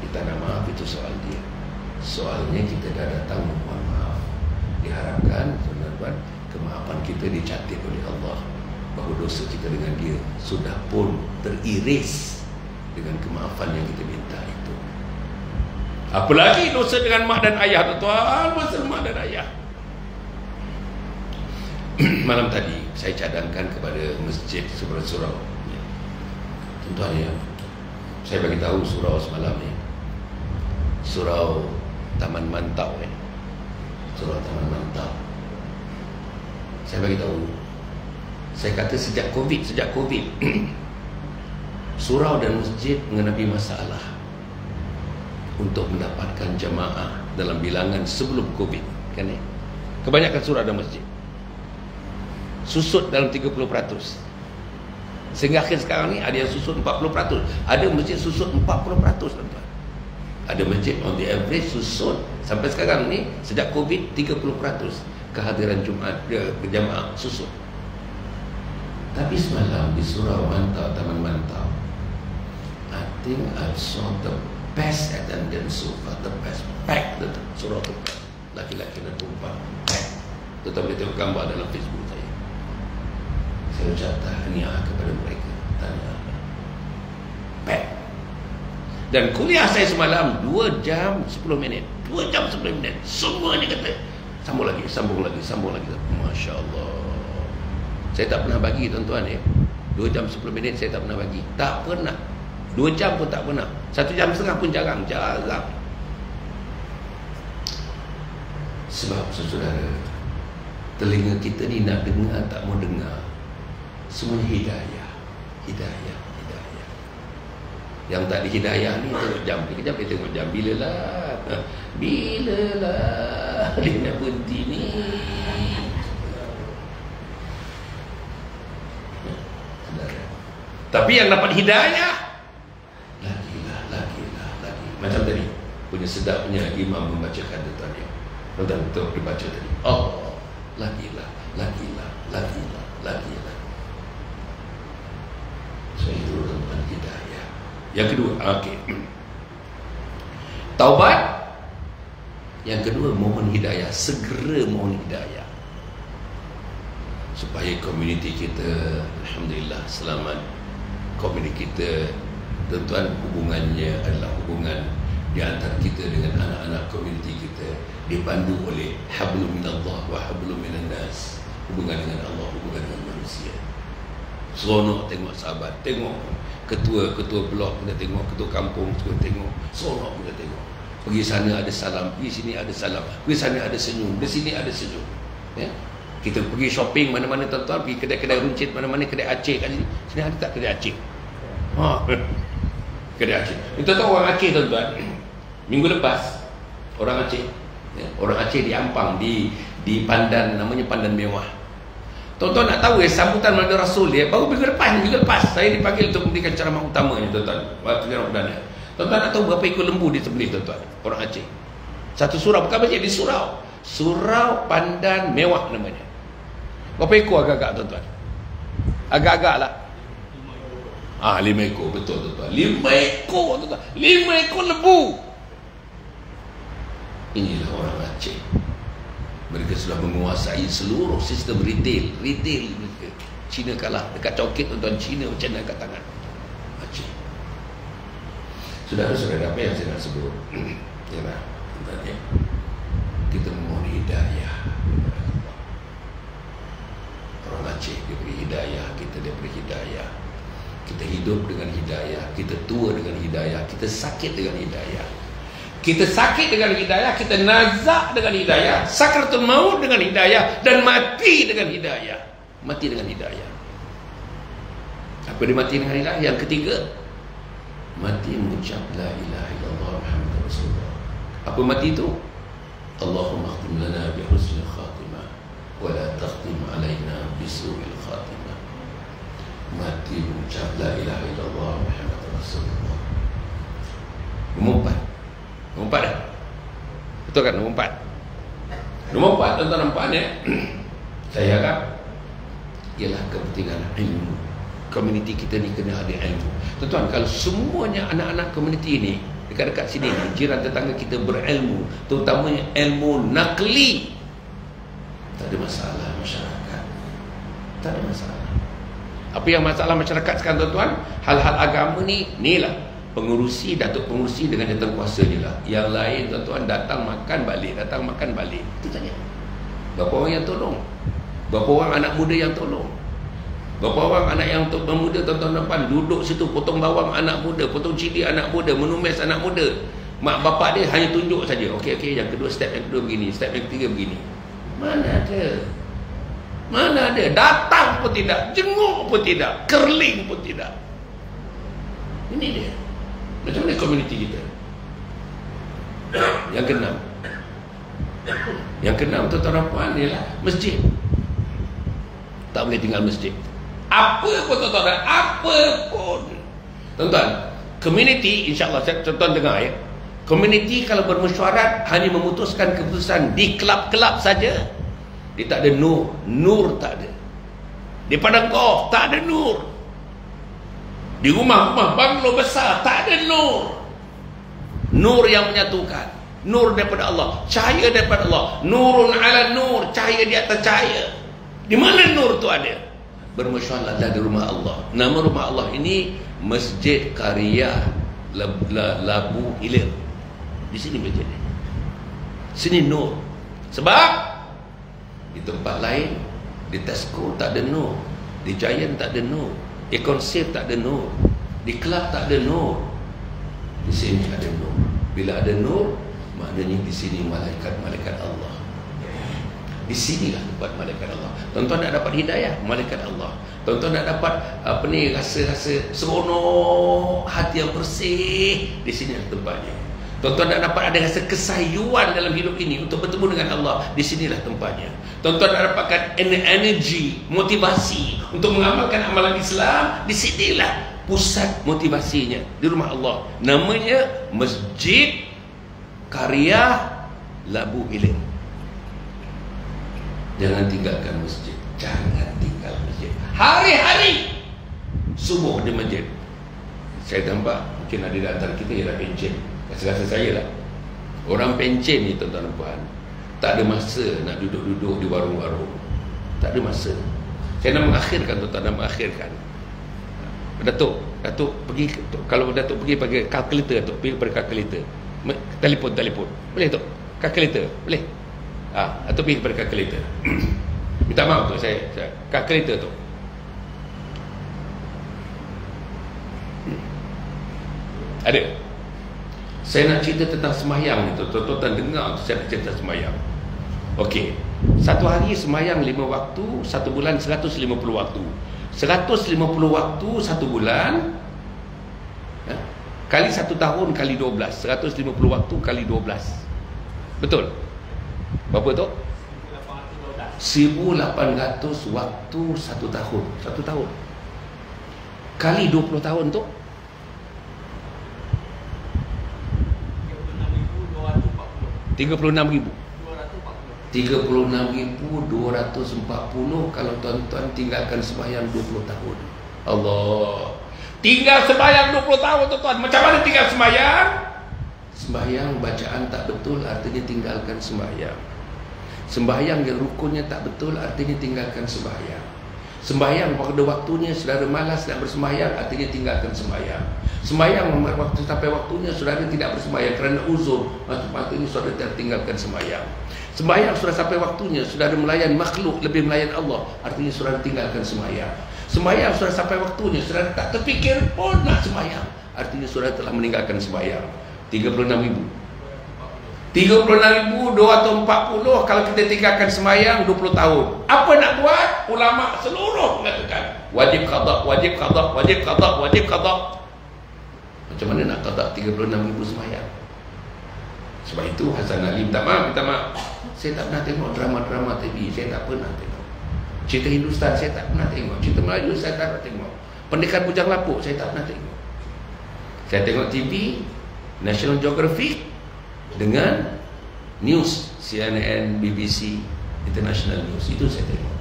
Kita nak maaf, itu soal dia. Soalnya kita dah datang mohon maaf. Diharapkan, tuan-tuan, kemaafan kita dicatat oleh Allah, bahawa dosa kita dengan dia sudah pun teriris dengan kemaafan yang kita minta itu. Apalagi dosa dengan mak dan ayah, tuan-tuan, dosa mak dan ayah. Malam tadi saya cadangkan kepada masjid seberang surau. Tuan-tuan, ya, saya bagi tahu surau semalam ni, surau Taman Mantau, surau Taman Mantau. Saya bagi tahu, saya kata sejak Covid surau dan masjid menghadapi masalah untuk mendapatkan jemaah dalam bilangan sebelum Covid, kan? Kebanyakan surau dan masjid susut dalam 30%. Sehingga akhir sekarang ni ada yang susut 40%, ada masjid susut 40%, tuan-tuan. Ada masjid on the average susut sampai sekarang ni sejak Covid 30% kehadiran Jumaat berjamaah susut. Tapi semalam di surau Mantau, Taman Mantau, I think I saw the best attendance so far, the best pack the surau tu, laki-laki dan perempuan pack. Tetap boleh tengok gambar dalam Facebook saya. Saya ucap tahniah kepada mereka, tahniah. Pack. Dan kuliah saya semalam 2 jam 10 minit, 2 jam 10 minit, semuanya kata sambung lagi. Masya Allah. Saya tak pernah bagi, tuan-tuan, ya. 2 jam 10 minit saya tak pernah bagi. Tak pernah. 2 jam pun tak pernah. 1 jam setengah pun jarang. Sebab, saudara, telinga kita ni nak dengar tak mau dengar, semuanya hidayah. Yang tak di hidayah ni tengok jam. Kejap dia tengok jam. Bilalah dia nak berhenti ni. Tapi yang dapat hidayah, lagi. Macam tadi punya sedapnya imam membacakan tadi. Tuan-tuan betul dibaca tadi. Oh, lagi. So itu tuan-tuan hidayah. Yang kedua, okey. Taubat. Yang kedua, mohon hidayah, segera mohon hidayah. Supaya komuniti kita, alhamdulillah, selamat. Komuniti kita, tuan-tuan, hubungannya adalah hubungan di antara kita dengan anak-anak komuniti kita, dipandu oleh hablum minallah wa hablum minan nas. Hubungan dengan Allah, hubungan dengan manusia. Seronok tengok sahabat, tengok ketua blok kita tengok, ketua kampung kita tengok, seronok kita tengok. Pergi sana ada salam, pergi sini ada salam, pergi sana ada senyum, di sini ada senyum, ya? Kita pergi shopping mana-mana, tuan-tuan, pergi kedai-kedai runcit mana-mana, kedai Aceh kat sini ada tak kedai Aceh? Kedai Aceh. Itu tahu orang Aceh, tuan-tuan. Minggu lepas orang Aceh, ya, orang Aceh di Ampang, di Pandan, namanya Pandan Mewah. Tuan-tuan nak tahu sambutan Maulid Rasul dia baru minggu lepas saya dipanggil untuk memberikan ceramah utamanya, tuan-tuan. Waktu ceramah perdana. Tuan-tuan nak tahu berapa ekor lembu disembelih, tuan-tuan? Orang Aceh. Satu surau, bukan masjid, di surau. Surau Pandan Mewah namanya. Berapa ekor agak-agak, tuan-tuan? Agak-agak lah. 5 ekor, betul, tuan-tuan. 5 ekor, tuan-tuan. 5 ekor lembu. Inilah orang Aceh. Mereka sudah menguasai seluruh sistem retail mereka. Cina kalah dekat coket, tuan-tuan. Cina macam mana kat tangan Aceh. Saudara-saudara, apa yang saya nak sebut ialah tentang kita memohon hidayah. Orang Aceh dia beri hidayah, kita dia beri hidayah. Kita hidup dengan hidayah, kita tua dengan hidayah, kita sakit dengan hidayah. Kita sakit dengan hidayah, kita nazak dengan hidayah, sakratul maut dengan hidayah, dan mati dengan hidayah. Mati dengan hidayah. Apa dia mati dengan hidayah? Yang ketiga, mati mengucap la ilaha illallah Muhammadur Rasulullah. Apa mati itu? Allahumma khtim lana bi husnil khatimah wa la takhtim alaina bi su'il khatimah. Mati mengucap la ilaha illallah Muhammadur Rasulullah. Nombor 4 dah. Betul kan nombor 4? Nombor 4 tuan-tuan nampak ni, saya harap ialah kepentingan ilmu. Komuniti kita ni kena ada ilmu. Tuan-tuan, kalau semuanya anak-anak komuniti ni dekat-dekat sini, jiran tetangga kita berilmu, terutamanya ilmu nakli, tak ada masalah masyarakat. Tak ada masalah. Apa yang masalah masyarakat sekarang tuan-tuan? Hal-hal agama ni, inilah pengurusi, datuk pengurusi dengan jawatankuasa je lah. Yang lain tuan-tuan datang makan balik, datang makan balik. Itu tanya. Berapa orang yang tolong? Berapa orang anak muda yang tolong? Berapa orang anak yang muda tuan-tuan nampak duduk situ potong bawang anak muda, potong cili anak muda, menumis anak muda. Mak bapak dia hanya tunjuk saja. Okey, yang kedua, step yang kedua begini, step yang ketiga begini. Mana ada? Mana ada? Datang pun tidak, jenguk pun tidak, kerling pun tidak. Ini dia. Macam mana komuniti kita? Yang keenam. Yang keenam tuan-tuan puan ialah masjid. Tak boleh tinggal masjid. Apa pun tuan-tuan, apa pun. Tuan-tuan, komuniti, insya-Allah tuan-tuan dengar ya. Komuniti kalau bermesyuarat hanya memutuskan keputusan di kelab-kelab saja. Dia tak ada nur. Nur tak ada. Di padang golf tak ada nur. Di rumah-rumah banglo besar tak ada nur. Nur yang menyatukan. Nur daripada Allah, cahaya daripada Allah. Nurun ala nur, cahaya di atas cahaya. Di mana nur tu ada? Bermesyuarat di rumah Allah. Nama rumah Allah ini Masjid Karya Labu Hilir. Di sini masjid. Sini nur. Sebab di tempat lain, di Tesco tak ada nur, di Giant tak ada nur, di Konsep tak ada nur, di Kelab tak ada nur. Di sini ada nur. Bila ada nur, maknanya di sini malaikat-malaikat Allah. Di sinilah tempat malaikat Allah. Tuan-tuan nak dapat hidayah, malaikat Allah. Tuan-tuan nak dapat rasa-rasa seronok, hati yang bersih, di sinilah tempatnya. Tuan-tuan nak dapat ada rasa kesayuan dalam hidup ini untuk bertemu dengan Allah, di sinilah tempatnya. Tuan-tuan nak dapatkan energi, motivasi untuk mengamalkan amalan Islam, di sinilah pusat motivasinya, di rumah Allah. Namanya Masjid Karya Labu Hilir. Jangan tinggalkan masjid. Jangan tinggal masjid. Hari-hari subuh di masjid. Saya nampak mungkin ada di antara kita ialah pencen. Rasa-rasa saya lah, orang pencen ni tuan-tuan dan puan, tak ada masa nak duduk-duduk di warung-warung. Tak ada masa. Saya nak mengakhirkan tuan-tuan, nak mengakhirkan. Datuk pergi, kalau Datuk pergi pakai kalkulator, Datuk pergi pada kalkulator. Telefon. Boleh Datuk? Kalkulator, boleh? Atau pergi kepada kalkulator. Minta maaf tu, saya kalkulator tu. Ada. Saya nak cerita tentang sembahyang ni, tuan-tuan dengar tu, saya nak cerita sembahyang. Okey. Satu hari sembahyang 5 waktu, 1 bulan 150 waktu. 150 waktu 1 bulan, kali 1 tahun kali 12. 150 waktu kali 12. Betul? Berapa tu? 1800 waktu 1 tahun. 1 tahun kali 20 tahun tu 36,240. 36,240 kalau tuan-tuan tinggalkan sembahyang 20 tahun. Allah. Tinggal sembahyang 20 tahun tuan-tuan. Macam mana tinggal sembahyang? Sembahyang bacaan tak betul, artinya tinggalkan sembahyang. Sembahyang yang rukunnya tak betul artinya tinggalkan sembahyang. Sembahyang pada waktunya saudara malas nak bersembahyang artinya tinggalkan sembahyang. Sembahyang waktu sampai waktunya saudara tidak bersembahyang kerana uzur, maksudnya saudara tertinggalkan sembahyang. Sembahyang sudah sampai waktunya saudara melayan makhluk lebih melayan Allah, artinya saudara tinggalkan sembahyang. Sembahyang sudah sampai waktunya saudara tak terfikir pun nak sembahyang, artinya saudara telah meninggalkan sembahyang. 36,000 36,240 kalau kita tinggalkan sembahyang 20 tahun. Apa nak buat? Ulama seluruh mengatakan wajib qada, wajib qada, wajib qada, wajib qada. Macam mana nak qada 36,000 sembahyang? Sebab itu Hasan Ali minta maaf. Saya tak pernah tengok drama-drama TV, saya tak pernah tengok. Cerita Hindustan saya tak pernah tengok. Cerita Melayu saya tak pernah tengok. Pendekar Bujang Lapuk saya tak pernah tengok. Saya tengok TV National Geographic dengan news CNN, BBC, International News. Itu saya tengok,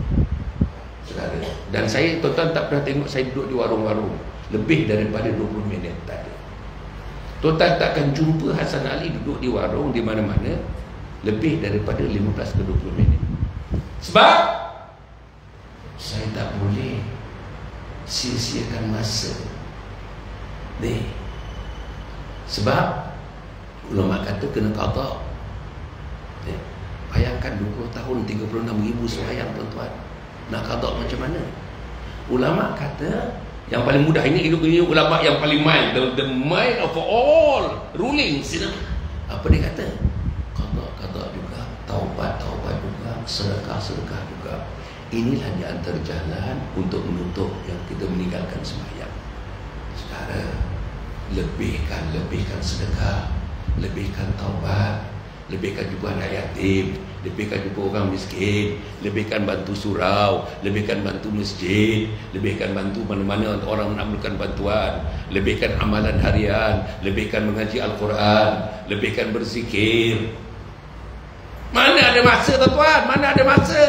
saudara. Dan saya tuan-tuan tak pernah tengok saya duduk di warung-warung lebih daripada 20 minit tak ada. Tuan-tuan takkan jumpa Hasan Ali duduk di warung di mana-mana lebih daripada 15 ke 20 minit. Sebab saya tak boleh sia-siakan masa ni. Sebab ulama kata kena qada. Bayangkan 20 tahun 36,000 sembahyang tuan-tuan. Nak qada macam mana? Ulama kata yang paling mudah ini ulama yang paling mild, the mild of all rulings. Apa dia kata? Qada juga, taubat juga, sedekah juga. Inilah di antara jalan untuk menutup yang kita meninggalkan sembahyang. Saudara, lebihkan sedekah, lebihkan taubat, lebihkan jumpa anak yatim, lebihkan jumpa orang miskin, lebihkan bantu surau, lebihkan bantu masjid, lebihkan bantu mana-mana orang memerlukan bantuan, lebihkan amalan harian, lebihkan mengaji Al-Quran, lebihkan berzikir. Mana ada masa tuan-tuan? Mana ada masa?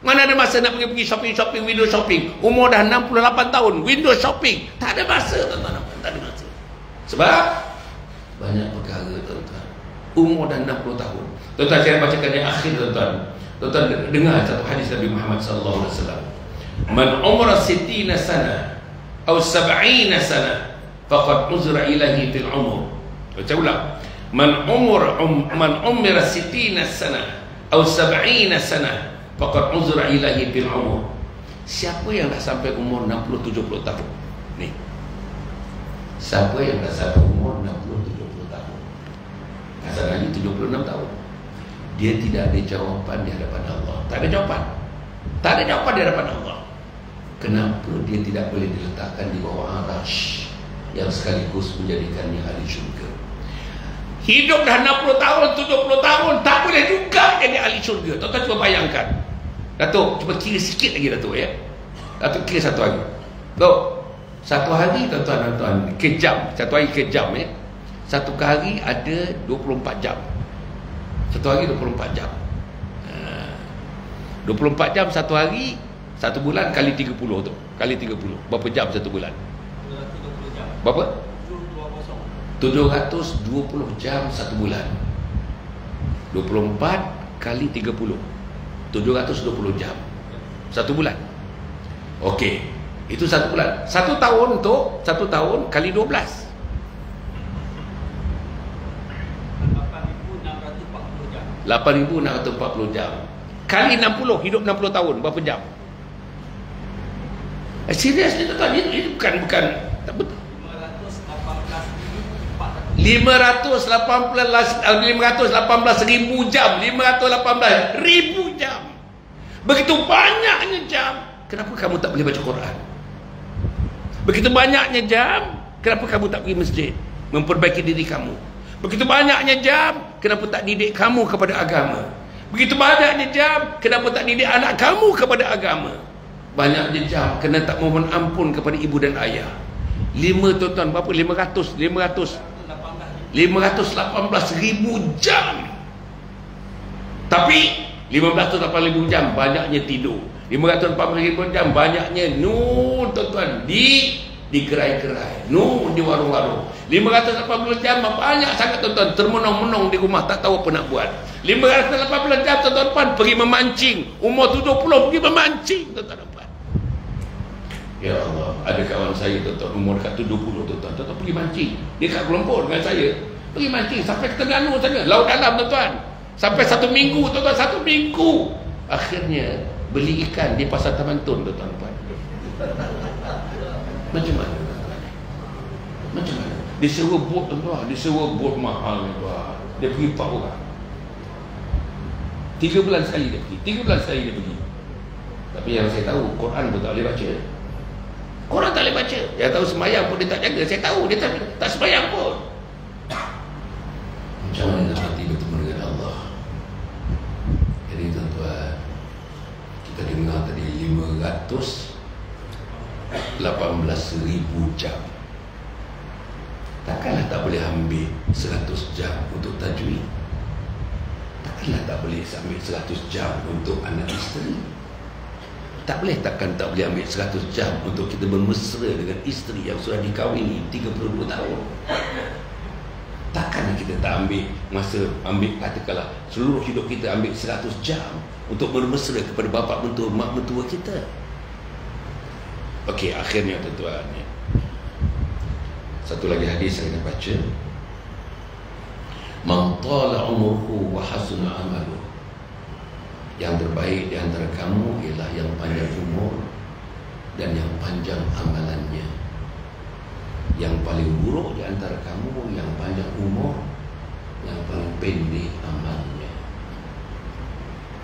Mana ada masa nak pergi shopping, window shopping? Umur dah 68 tahun, window shopping. Tak ada masa tuan-tuan, tak ada masa. Sebab banyak perkara tuan-tuan. Umur dah 60 tahun. Tuan-tuan, saya bacakan yang akhir tuan-tuan. Tuan-tuan dengar satu hadis Nabi Muhammad sallallahu alaihi wasallam. Man umra 60 sana atau 70 sana faqad uzra ilahi fil umur. Baca ulang. Man umra 60 sana atau 70 sana faqad uzra ilahi fil umur. Siapa yang dah sampai umur 60-70 tahun? Ni. Siapa yang dah sampai umur 60-70 tahun? Hasan Ali 76 tahun. Dia tidak ada jawapan di hadapan Allah. Tak ada jawapan. Tak ada jawapan di hadapan Allah. Kenapa dia tidak boleh diletakkan di bawah arash yang sekaligus menjadikannya ahli syurga? Hidup dah 60 tahun, 70 tahun, tak boleh juga jadi ahli syurga. Tuan-tuan cuba bayangkan. Datuk, cuba kira sikit lagi Datuk ya. Datuk kira satu hari. Datuk, satu hari tuan-tuan, kejam. Satu hari kejam ya. Satu hari ada 24 jam. Satu hari 24 jam. 24 jam satu hari, satu bulan kali 30 tu. Kali 30. Berapa jam satu bulan? 720 jam. Berapa? 720 jam satu bulan. 24 kali 30. 720 jam. Satu bulan. Okey. Itu satu bulan. Satu tahun tu, satu tahun kali 12. 8,640 jam. Kali 60, hidup 60 tahun, berapa jam? Serius ni tuan-tuan, ini bukan tak betul. 518,000 jam. 518,000 jam. Begitu banyaknya jam. Kenapa kamu tak boleh baca Quran? Begitu banyaknya jam. Kenapa kamu tak pergi masjid memperbaiki diri kamu? Begitu banyaknya jam, kenapa tak didik kamu kepada agama? Begitu banyaknya jam, kenapa tak didik anak kamu kepada agama? Banyaknya jam, kena tak mohon ampun kepada ibu dan ayah. 5 tuan-tuan, berapa? 518,000 jam. Tapi 518,000 jam banyaknya tidur. 518,000 jam banyaknya tuan-tuan Digerai-gerai, di warung-warung. 580 jam banyak sangat tuan-tuan, termenung-menung di rumah, tak tahu apa nak buat. 580 jam tuan-tuan pergi memancing, umur 70 pergi memancing tuan-tuan. Ya Allah, ada kawan saya tuan-tuan umur dekat 70 tuan-tuan pergi mancing. Dia kat Kuala Lumpur dengan saya, pergi mancing sampai ke Terengganu sana, laut dalam tuan-tuan. Sampai 1 minggu tuan-tuan, 1 minggu. Akhirnya beli ikan di pasar Taman Tun tuan-tuan. Macam mana? Macam mana? Disewa bot tuan-tuan, disewa bot mahal tuan. Dia pergi 4 orang. 3 bulan sekali dia pergi. 3 bulan sekali dia pergi. Tapi yang saya tahu, Quran pun tak boleh baca. Quran tak boleh baca. Dia tahu sembahyang pun dia tak jaga. Saya tahu dia tak sembahyang pun. Macam mana nak mati bertemu dengan Allah? Jadi tuan-tuan, kita dengar tadi 518,000 jam. Takkanlah tak boleh ambil 100 jam untuk tajwid? Takkanlah tak boleh ambil 100 jam untuk anak isteri? Tak boleh, takkan tak boleh ambil 100 jam untuk kita bermesra dengan isteri yang sudah dikahwini 32 tahun? Takkan kita tak ambil masa, katakanlah seluruh hidup kita ambil 100 jam untuk bermesra kepada bapa mentua, mak mentua kita? Okey, akhirnya tuan-tuan, satu lagi hadis yang kita baca, man tala umruhu wa hasuna amaluhu. Yang terbaik di antara kamu ialah yang panjang umur dan yang panjang amalannya. Yang paling buruk di antara kamu yang panjang umur, yang paling pendek amalnya.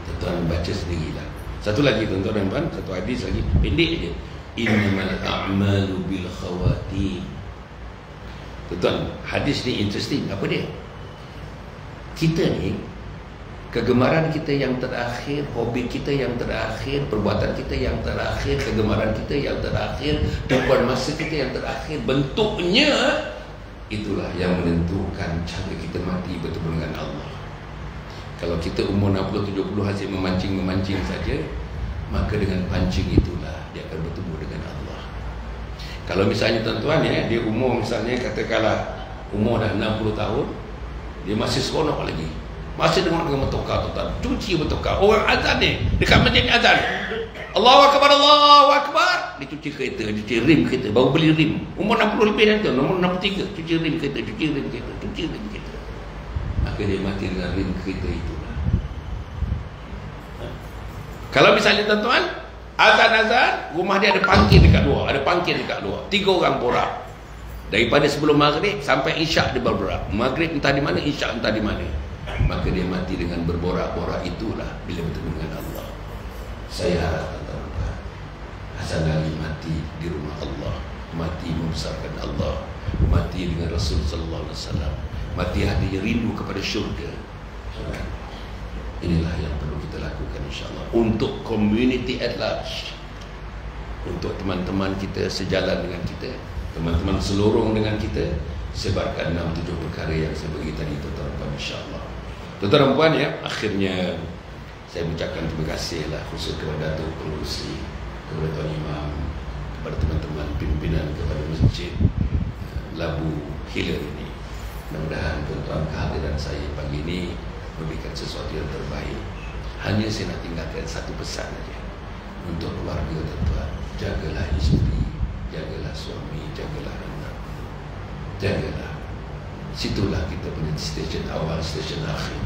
Tuan-tuan baca sendirilah. Satu lagi tuan-tuan, satu hadis lagi pendek je. Innamal a'malu bil khawatim. Tuan-tuan, hadis ni interesting. Apa dia? Kita ni, kegemaran kita yang terakhir, hobi kita yang terakhir, perbuatan kita yang terakhir, kegemaran kita yang terakhir, tujuan masa kita yang terakhir, bentuknya itulah yang menentukan cara kita mati bertemu dengan Allah. Kalau kita umur 60-70 hasil memancing saja, maka dengan pancing itulah dia akan bertemu dengan Allah. Kalau misalnya tuan-tuan dia umur misalnya katakanlah umur dah 60 tahun, dia masih seronok lagi, masih dengan motorkar tuan-tuan, cuci motorkar. Orang azan ni dekat masjid ni azan, Allahu Akbar, Allahu Akbar, dia cuci kereta, dia cuci rim kereta, baru beli rim, umur 60 lebih dah tu, umur 63, cuci rim kereta, maka dia mati dengan rim kereta itu. Kalau misalnya tuan-tuan azan, rumah dia ada parkir dekat luar, 3 orang borak. Daripada sebelum maghrib sampai isyak dia berborak. Maghrib entah di mana, isyak entah di mana. Maka dia mati dengan berborak-borak itulah bila bertemu dengan Allah. Saya harap tuan-tuan, Hasan Ali mati di rumah Allah, mati membesarkan Allah, mati dengan Rasul sallallahu alaihi wasallam, mati hati rindu kepada syurga. Inilah yang perlu kita lakukan insya-Allah untuk community at large, untuk teman-teman kita sejalan dengan kita, teman-teman selorong dengan kita. Sebarkan 6-7 perkara yang saya bagi tadi tuan-tuan insya-Allah. Tuan-tuan dan puan akhirnya saya mengucapkan terima kasihlah khusus kepada Datuk Pengurusi, kepada Tuan Imam, kepada teman-teman pimpinan, kepada Masjid Labu Hilir ini. Mudah-mudahan tuan-tuan kehadiran saya pagi ini memberikan sesuatu yang terbaik. Hanya saya nak tinggalkan satu pesan saja untuk keluarga tuan-tuan. Jagalah isteri, jagalah suami, jagalah anak, jagalah. Situlah kita punya stesen awal, stesen akhir.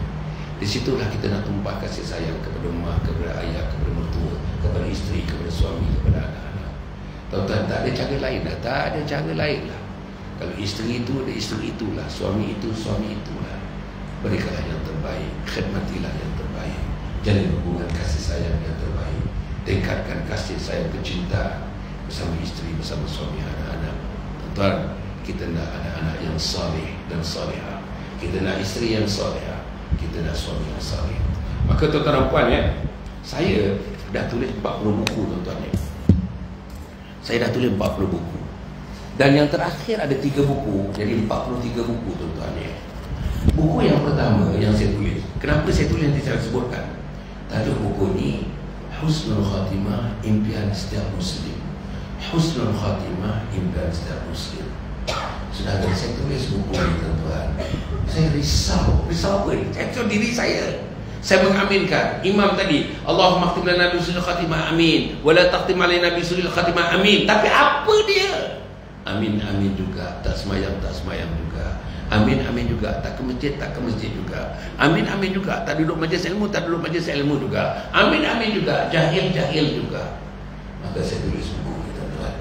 Di situlah kita nak tumpah kasih sayang kepada mak, kepada ayah, kepada mertua, kepada isteri, kepada suami, kepada anak-anak. Tuan-tuan, tak ada cara lain lah, tak ada cara lain lah. Kalau isteri itu, ada isteri itulah, suami itu, suami itulah. Berikanlah yang terbaik, khidmatilah yang terbaik, jalin hubungan kasih sayang yang terbaik, tingkatkan kasih sayang kecintaan bersama isteri, bersama suami, anak-anak. Tuan-tuan, kita nak anak-anak yang saleh dan salihah, kita nak isteri yang salihah, kita nak suami yang saleh. Maka tuan-tuan dan puan saya dah tulis 40 buku tuan-tuan saya dah tulis 40 buku, dan yang terakhir ada 3 buku, jadi 43 buku tuan-tuan Buku yang pertama yang saya tulis, kenapa saya tulis nanti saya sebutkan. Tajuk buku ni Husnul Khatimah, Impian Setiap Muslim. Husnul Khatimah Impian Setiap Muslim. Sudah ada saya tulis buku ini tuan-tuan. Saya risau apa ni? Saya tahu diri saya. Saya mengaminkan imam tadi, Allahumma khtim lana bi husnil khatimah, amin. Wala takhtim alaina bi su'il khatimah, amin. Tapi apa dia? Amin juga, tak semayang juga. Amin juga, tak ke masjid juga. Amin juga, tak duduk majlis ilmu juga. Amin juga, jahil juga. Maka saya tulis buku ni tuan-tuan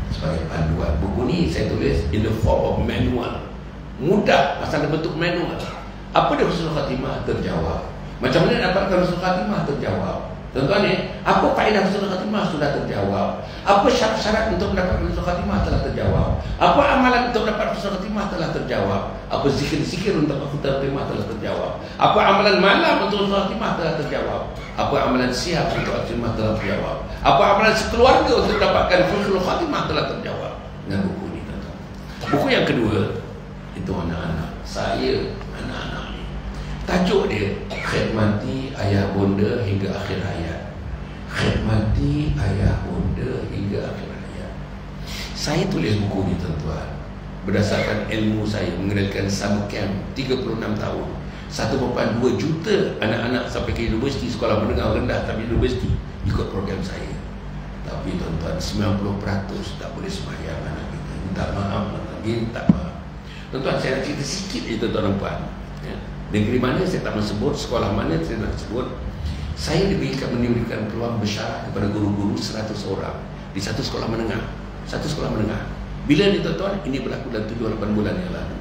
sebagai panduan. Buku ni saya tulis in the form of manual. Mudah, pasal bentuk manual. Apa dia husnul khatimah? Terjawab. Macam mana dapatkan husnul khatimah? Terjawab. Tuan-tuan ni, apa faedah husnul khatimah? Sudah terjawab. Apa syarat-syarat untuk mendapatkan husnul khatimah? Telah terjawab. Apa amalan untuk mendapat husnul khatimah? Telah terjawab. Apa zikir-zikir untuk husnul khatimah? Telah terjawab. Apa amalan malam untuk husnul khatimah? Telah terjawab. Apa amalan siap untuk husnul khatimah? Telah terjawab. Apa amalan sekeluarga untuk mendapatkan husnul khatimah? Telah terjawab. Dengan buku ni, tuan-tuan. Buku yang kedua itu anak-anak. Saya anak-anak ni. Tajuk dia khidmati ayah bonda hingga akhir hayat. Khidmati ayah bonda hingga akhir hayat. Saya tulis buku ni tuan-tuan berdasarkan ilmu saya mengendalikan summer camp 36 tahun. 1.2 juta anak-anak sampai ke universiti, sekolah menengah rendah tapi universiti ikut program saya. Tapi tuan-tuan 90% tak boleh sembahyang anak kita. Minta maaf, minta maaf. Tuan-tuan, saya nak cerita sikit je tuan-tuan dan puan. Ya. Negeri mana saya tak mahu sebut, sekolah mana saya nak sebut. Saya diberikan peluang bersyarat kepada guru-guru 100 orang di satu sekolah menengah. Bila ni tuan-tuan? Ini berlaku dalam 7-8 bulan yang lalu.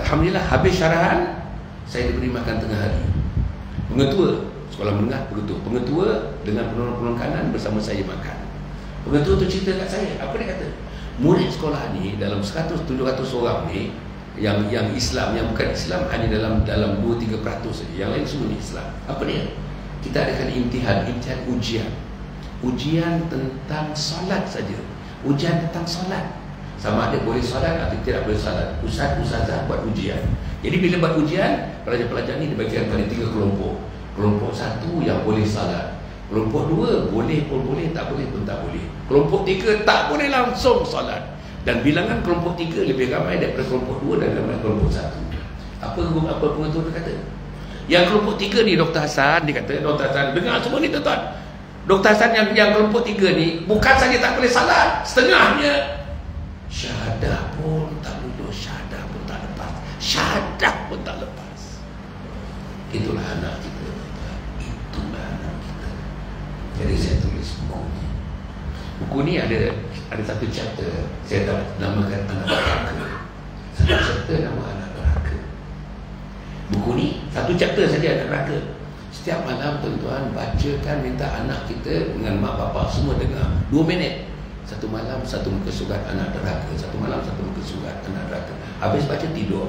Alhamdulillah, habis syarahan saya diberi makan tengah hari. Pengetua sekolah menengah, pengetua dengan penolong-penolong kanan bersama saya makan. Pengetua tu cerita kat saya, apa dia kata? Murid sekolah ni dalam 100-700 orang ni yang Islam, yang bukan Islam hanya dalam 2-3% saja. Yang lain semua ni Islam. Apa dia? Kita adakan imtihan ujian tentang solat saja. Ujian tentang solat. Sama ada boleh solat atau tidak boleh solat. Ustazah buat ujian. Jadi bila buat ujian, pelajar-pelajar ni dibagikan pada 3 kelompok. Kelompok 1 yang boleh solat. Kelompok 2 boleh pun boleh, tak boleh pun tak boleh. Kelompok 3 tak boleh langsung solat. Dan bilangan kelompok 3 lebih ramai daripada kelompok 2 dan daripada kelompok 1. Apa pengetua dia kata? Yang kelompok 3 ni Dr. Hassan, dia kata, Dr. Hassan, dengar semua ni tuan-tuan. Dr. Hassan yang kelompok 3 ni bukan saja tak boleh salat, setengahnya syahadah pun tak lulus, syahadah pun tak lepas, syahadah pun tak lepas. Itulah anak kita. Itulah anak kita. Jadi saya tulis buku ni. Buku ni ada satu chapter saya dah namakan anak neraka. Satu chapter nama anak neraka. Buku ni satu chapter saja anak neraka. Setiap malam tuan-tuan bacakan, minta anak kita dengan mak bapak semua dengar 2 minit. Satu malam satu muka surat anak neraka, satu malam satu muka surat anak neraka. Habis baca tidur.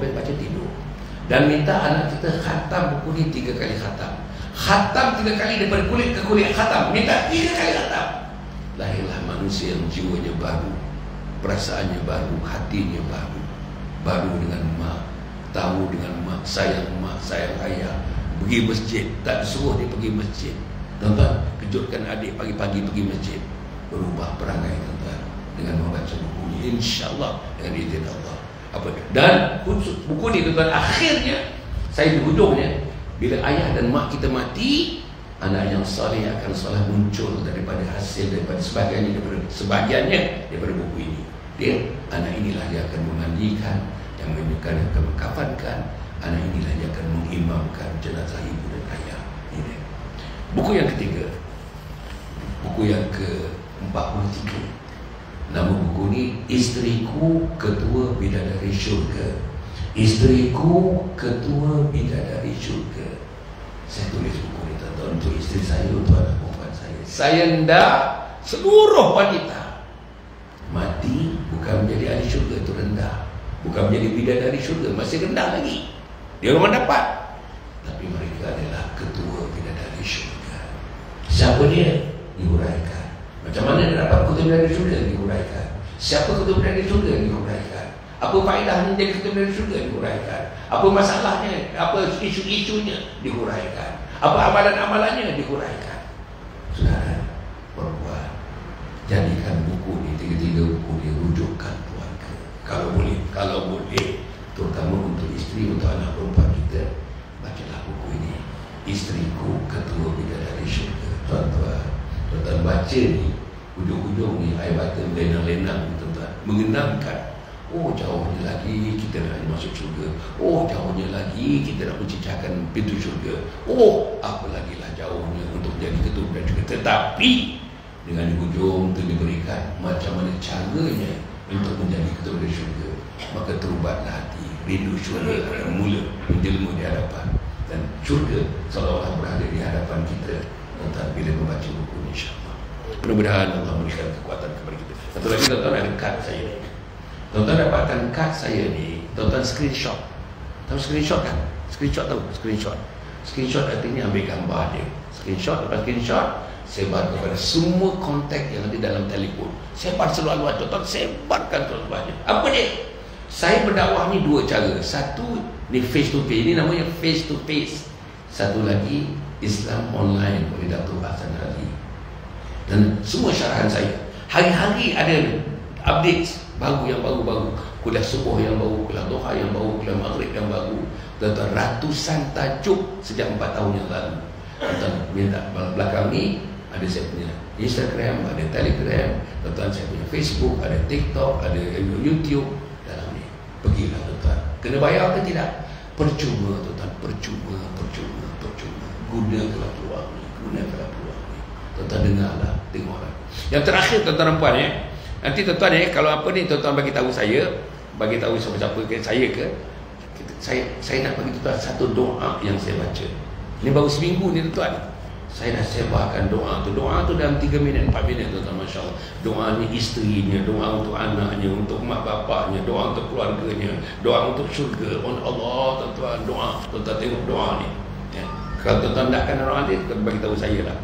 Dan minta anak kita khatam buku ni 3 kali khatam. Khatam 3 kali daripada kulit ke kulit, khatam. Minta 3 kali khatam. Lahirlah manusia yang jiwanya baru, perasaannya baru, hatinya baru. Baru dengan mak, tahu dengan mak, sayang ayah. Pergi masjid, tak disuruh dia pergi masjid. Tuan-tuan, kejutkan adik pagi-pagi pergi masjid. Berubah perangai tuan-tuan dengan membaca buku ini, insya-Allah dengan izin Allah. Dan buku ni tuan-tuan, akhirnya saya di hujungnya, bila ayah dan mak kita mati, anak yang soleh akan soleh muncul daripada hasil, daripada sebagiannya daripada buku ini. Dia, anak inilah yang akan memandikan, yang akan mengkafankan, anak inilah yang akan mengimamkan jenazah ibu dan ayah. Ini buku yang ketiga, buku yang ke-43. Nama buku ni Isteriku Ketua Bidadari Syurga. Isteriku Ketua Bidadari Syurga. Saya tulis buku ni tuan-tuan untuk isteri saya, untuk anak perempuan saya. Saya hendak seluruh wanita mati bukan menjadi ahli syurga, itu rendah. Bukan menjadi bidadari syurga, masih rendah lagi. Dia memang dapat, tapi mereka adalah ketua bidadari syurga. Siapa dia? Diuraikan. Macam mana dia dapat ketua bidadari syurga? Diuraikan. Siapa ketua bidadari syurga? Diuraikan. Apa faedahnya jadi ketua bidadari syurga? Diuraikan. Apa masalahnya? Apa isu-isunya? Diuraikan. Apa amalan-amalannya? Diuraikan. Saudara, perempuan, jadikan buku ni, 3 buku ni rujukan keluarga. Kalau boleh, terutama untuk isteri, untuk anak perempuan kita, bacalah buku ini. Isteriku Ketua Bidadari Syurga. Tuan-tuan baca ni, ujung-ujung ni air mata lenang-lenang, tuan-tuan, mengenangkan, oh jauhnya lagi kita nak masuk syurga, oh jauhnya lagi kita nak mencecahkan pintu syurga, oh apa lagi lah jauhnya untuk jadi ketua Bidadari Syurga. Tetapi dengan hujung tu diberikan macam mana caranya untuk menjadi ketua Bidadari Syurga. Maka terubatlah hati, rindu syurga akan mula menjelma di hadapan, dan syurga seolah-olah berada di hadapan kita, tuan-tuan, bila membaca buku ini, insya-Allah. Mudah-mudahan Allah memberikan kekuatan kepada kita. Satu lagi, tuan-tuan, ada kad saya ni. Tuan-tuan dapatkan kad saya ni, tuan-tuan screenshot. Tahu screenshot kan? Screenshot artinya ambil gambar dia. Screenshot, lepas screenshot sebar kepada semua kontak yang ada dalam telefon. Sebar seluar-luar, tuan-tuan, sebarkan seluar-luarnya. Apa dia? Saya berdakwah ni 2 cara. Satu ni face to face, ini namanya face to face. Satu lagi Islam online oleh Datuk Hasan Ali. Dan semua syarahan saya, hari-hari ada update baru yang baru-baru, kuliah subuh yang baru, kuliah duha yang baru, kuliah maghrib yang baru. Tuan-tuan, ratusan tajuk sejak 4 tahun yang lalu. Tuan-tuan minta belakang ni ada saya punya Instagram, ada Telegram, tuan-tuan saya punya Facebook, ada TikTok, ada YouTube. Dalam ni pergilah tuan-tuan. Kena bayar ke tidak? Percuma tuan-tuan, percuma. Gunakanlah peluang ni, tuan-tuan, dengarlah, tengoklah. Yang terakhir, tuan-tuan dan puan, nanti tuan-tuan kalau apa ni tuan-tuan bagi tahu saya, bagi tahu siapa-siapa ke saya ke, saya nak bagi tuan-tuan satu doa yang saya baca. Ini baru seminggu ni tuan-tuan, saya dah sebarkan doa tu dalam 3 minit 4 minit tuan-tuan, masya-Allah. Doa ni isterinya, doa untuk anaknya, untuk mak bapaknya, doa untuk keluarganya, doa untuk syurga. Allah tuan-tuan, doa. Tuan-tuan tengok doa ni. Kalau tuan-tuan nakkan doa ni, tuan bagi tahu saya lah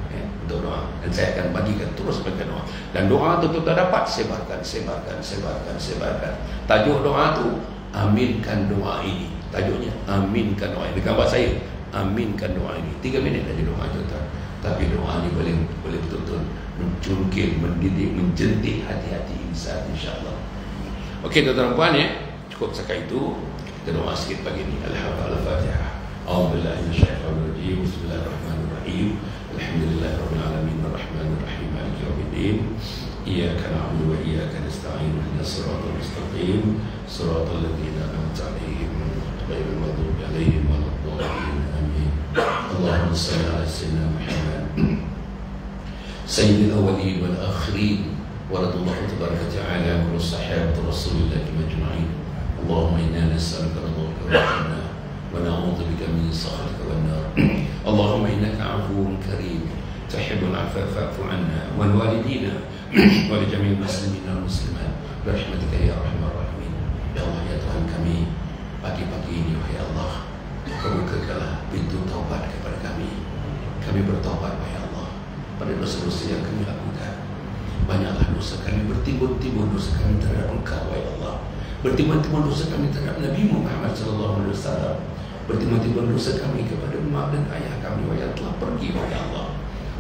untuk doa, dan saya akan bagikan terus bagikan doa. Dan doa tu tuan-tuan dapat sebarkan. Tajuk doa tu, aminkan doa ini. Tajuknya aminkan doa ini. Gambar saya, aminkan doa ini. 3 minit aja doa tuan-tuan. Tapi doa ni boleh betul-betul mencungkil, mendidik, menjentik hati-hati insan, insya-Allah. Okey tuan-tuan dan puan, cukup setakat itu. Kita doa sikit pagi ni. Al-Fatihah. A'udzubillahi minasyaitonir rajim. Bismillahirrahmanirrahim. Alhamdulillahirabbil alamin arrahmanir rahim maliki yaumiddin. Iyyaka na'budu wa iyyaka nasta'in. Ihdinas siratal mustaqim. Siratal ladzina an'amta 'alaihim ghairil maghdubi 'alaihim waladdallin. Amin. Allahumma shalli 'ala sayyidina Muhammad sayyidil awwalin wal akhirin wa radallahu tabaraka ta'ala wa sahabati Rasulillah majma'in. Allahumma inna nas'aluka ridhaka wal jannah ونعوذ بك من سخطك والنار. اللهم إنك عفو كريم تحب العفو فاعف عنا والوالدين ولجميع المسلمين والمسلمات برحمتك يا أرحم الراحمين. Ya Allah, ya Tuhan kami, pagi-pagi ini wahai Allah, bukakanlah pintu taubat kepada kami. Kami bertaubat wahai Allah pada dosa-dosa yang kami lakukan. Banyaklah dosa kami, bertimbun-timbun dosa kami terhadap Engkau wahai Allah. Bertimbun-timbun dosa kami terhadap Nabi Muhammad SAW. Bertimbun-timbun dosa kami kepada mak dan ayah kami yang telah pergi wahai Allah.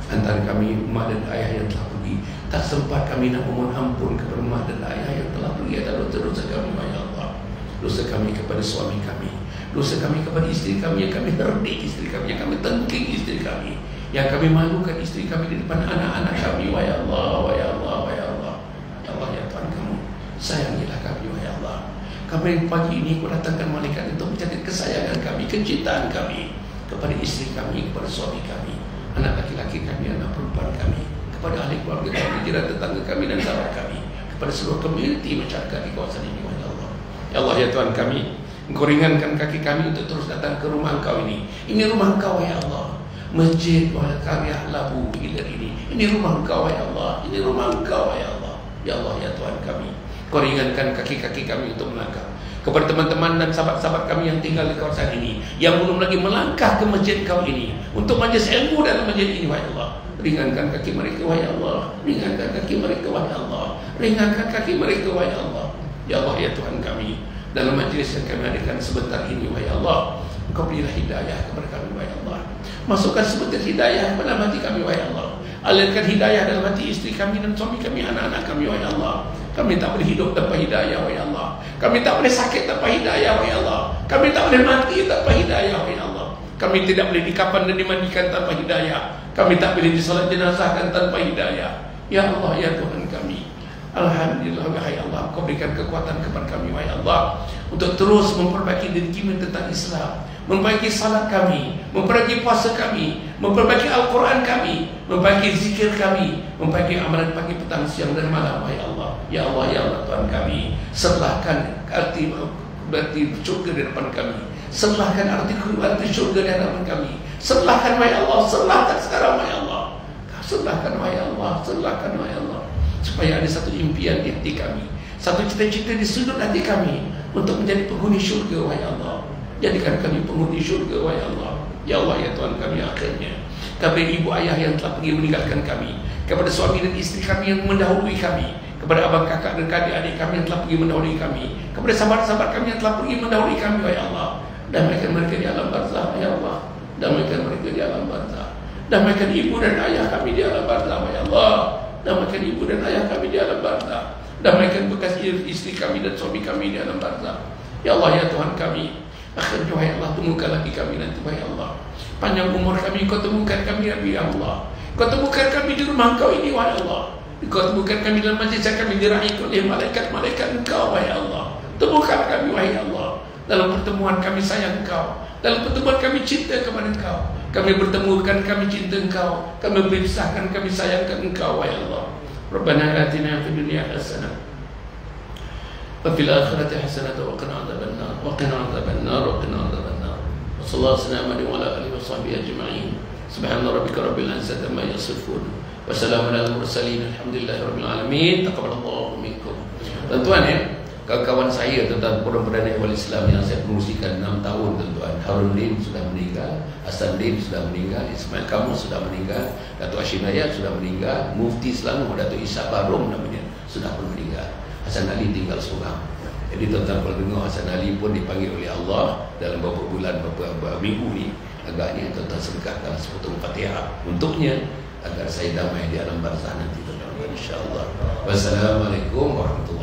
Antara kami mak dan ayah yang telah pergi, tak sempat kami nak memohon ampun kepada mak dan ayah yang telah pergi atas dosa-dosa kami wahai Allah. Dosa kami kepada suami kami, dosa kami kepada isteri kami, yang kami terdik isteri kami, yang kami tengking isteri kami, yang kami malukan isteri kami di depan anak-anak kami wahai Allah, wahai Allah, wahai Allah. Ya Allah, ya Tuhan kami, sayangilah kami wahai Allah. Kami pagi ini Kau datangkan malaikat untuk menjadi kesayangan kami, kecintaan kami kepada isteri kami, kepada suami kami, anak laki-laki kami, anak perempuan kami, kepada ahli keluarga kami, jiran tetangga kami dan sahabat kami, kepada seluruh komuniti masyarakat di kawasan ini wahai Allah. Ya Allah, ya Tuhan kami, Engkau ringankan kaki kami untuk terus datang ke rumah Engkau ini. Ini rumah Engkau wahai Allah. Masjid wahai karya Labu Hilir ini rumah Engkau wahai Allah. Ini rumah Engkau wahai Allah. Ya Allah, ya Tuhan kami, Kau ringankan kaki-kaki kami untuk melangkah. Kepada teman-teman dan sahabat-sahabat kami yang tinggal di kawasan ini, yang belum lagi melangkah ke masjid Kau ini untuk majlis ilmu dalam masjid ini wahai Allah, ringankan kaki mereka wahai Allah. Ringankan kaki mereka wahai Allah. Ringankan kaki mereka wahai Allah. Ya Allah, ya Tuhan kami, dalam majlis yang kami adakan sebentar ini wahai Allah, Engkau berilah hidayah kepada kami wahai Allah. Masukkan sebentar hidayah kepada hati kami wahai Allah. Alirkan hidayah dalam hati isteri kami dan suami kami, anak-anak kami, wahai Allah. Kami tak boleh hidup tanpa hidayah, wahai Allah. Kami tak boleh sakit tanpa hidayah, wahai Allah. Kami tak boleh mati tanpa hidayah, wahai Allah. Kami tidak boleh dikafan dan dimandikan tanpa hidayah. Kami tak boleh disolat jenazahkan tanpa hidayah. Ya Allah, ya Tuhan kami, alhamdulillah, wahai Allah, Kau berikan kekuatan kepada kami, wahai Allah, untuk terus memperbaiki diri kami tentang Islam, memperbaiki salat kami, memperbaiki puasa kami, memperbaiki Al-Quran kami, memperbaiki zikir kami, memperbaiki amalan pagi, petang, siang dan malam, wahai Allah. Ya Allah, ya Allah, Tuhan kami, setelahkan arti syurga di depan kami, setelahkan arti syurga di hadapan kami, setelahkan, wahai Allah, setelahkan sekarang, wahai Allah, setelahkan, wahai Allah, setelahkan, wahai Allah, supaya ada satu impian di hati kami, satu cita-cita di sudut hati kami untuk menjadi penghuni syurga, wahai Allah. Jadikan kami penghuni syurga, wahai Allah. Ya Allah, ya Tuhan kami, akhirnya kepada ibu ayah yang telah pergi meninggalkan kami, kepada suami dan isteri kami yang mendahului kami, kepada abang kakak dan adik-adik kami yang telah pergi mendahului kami, kepada sahabat-sahabat kami yang telah pergi mendahului kami, wahai Allah. Damaikan mereka di alam barzah, wahai Allah. Damaikan mereka di alam barzah. Damaikan ibu dan ayah kami di alam barzah, wahai Allah. Damaikan ibu dan ayah kami di alam barzah. Damaikan bekas istri kami dan suami kami di alam barzah. Ya Allah, ya Tuhan kami, akhirnya, wahai Allah, temukan lagi kami nanti, wahai Allah. Panjang umur kami, Kau temukan kami, ya Allah. Kau temukan kami di rumah Engkau ini, wahai Allah. Kau temukan kami dalam majlis kami diraih oleh malaikat-malaikat Engkau, wahai Allah. Temukan kami, wahai Allah. Dalam pertemuan kami sayang Engkau, dalam pertemuan kami cinta kepada Engkau. Kami bertemukan, kami cinta Engkau. Kami berpisahkan, kami sayangkan Engkau, wahai Allah. Rabbana atina fid dunya hasanah wa fil akhirati hasanah wa qina adzabannar wa qina adzabannar wa qina adzabannar. Wassallallahu alaihi wa ala alihi wa sahbihi ajma'in. Subhana rabbika rabbil izzati amma yasifun wa salamun alal mursalin alhamdulillahi rabbil alamin. Taqabbalallahu minkum. Tuan-tuan, ya, kawan-kawan saya tentang Forum Perdana Ihwal Islam yang saya pengurusikan 6 tahun, tuan-tuan. Harun Lim sudah meninggal, Hasan Lim sudah meninggal, Ismail Kamu sudah meninggal, Datuk Hashim Hayat sudah meninggal, Mufti Selangor Datuk Ishak Barum namanya sudah pun meninggal. Hasan Ali tinggal seorang. Jadi tuan-tuan, kalau dengar Hasan Ali pun dipanggil oleh Allah dalam beberapa bulan, beberapa minggu ni, agaknya tuan-tuan sedekahkan sepotong Fatihah untuknya agar saya damai di alam barzah nanti, tuan-tuan, insya-Allah. Wassalamualaikum warahmatullahi wabarakatuh.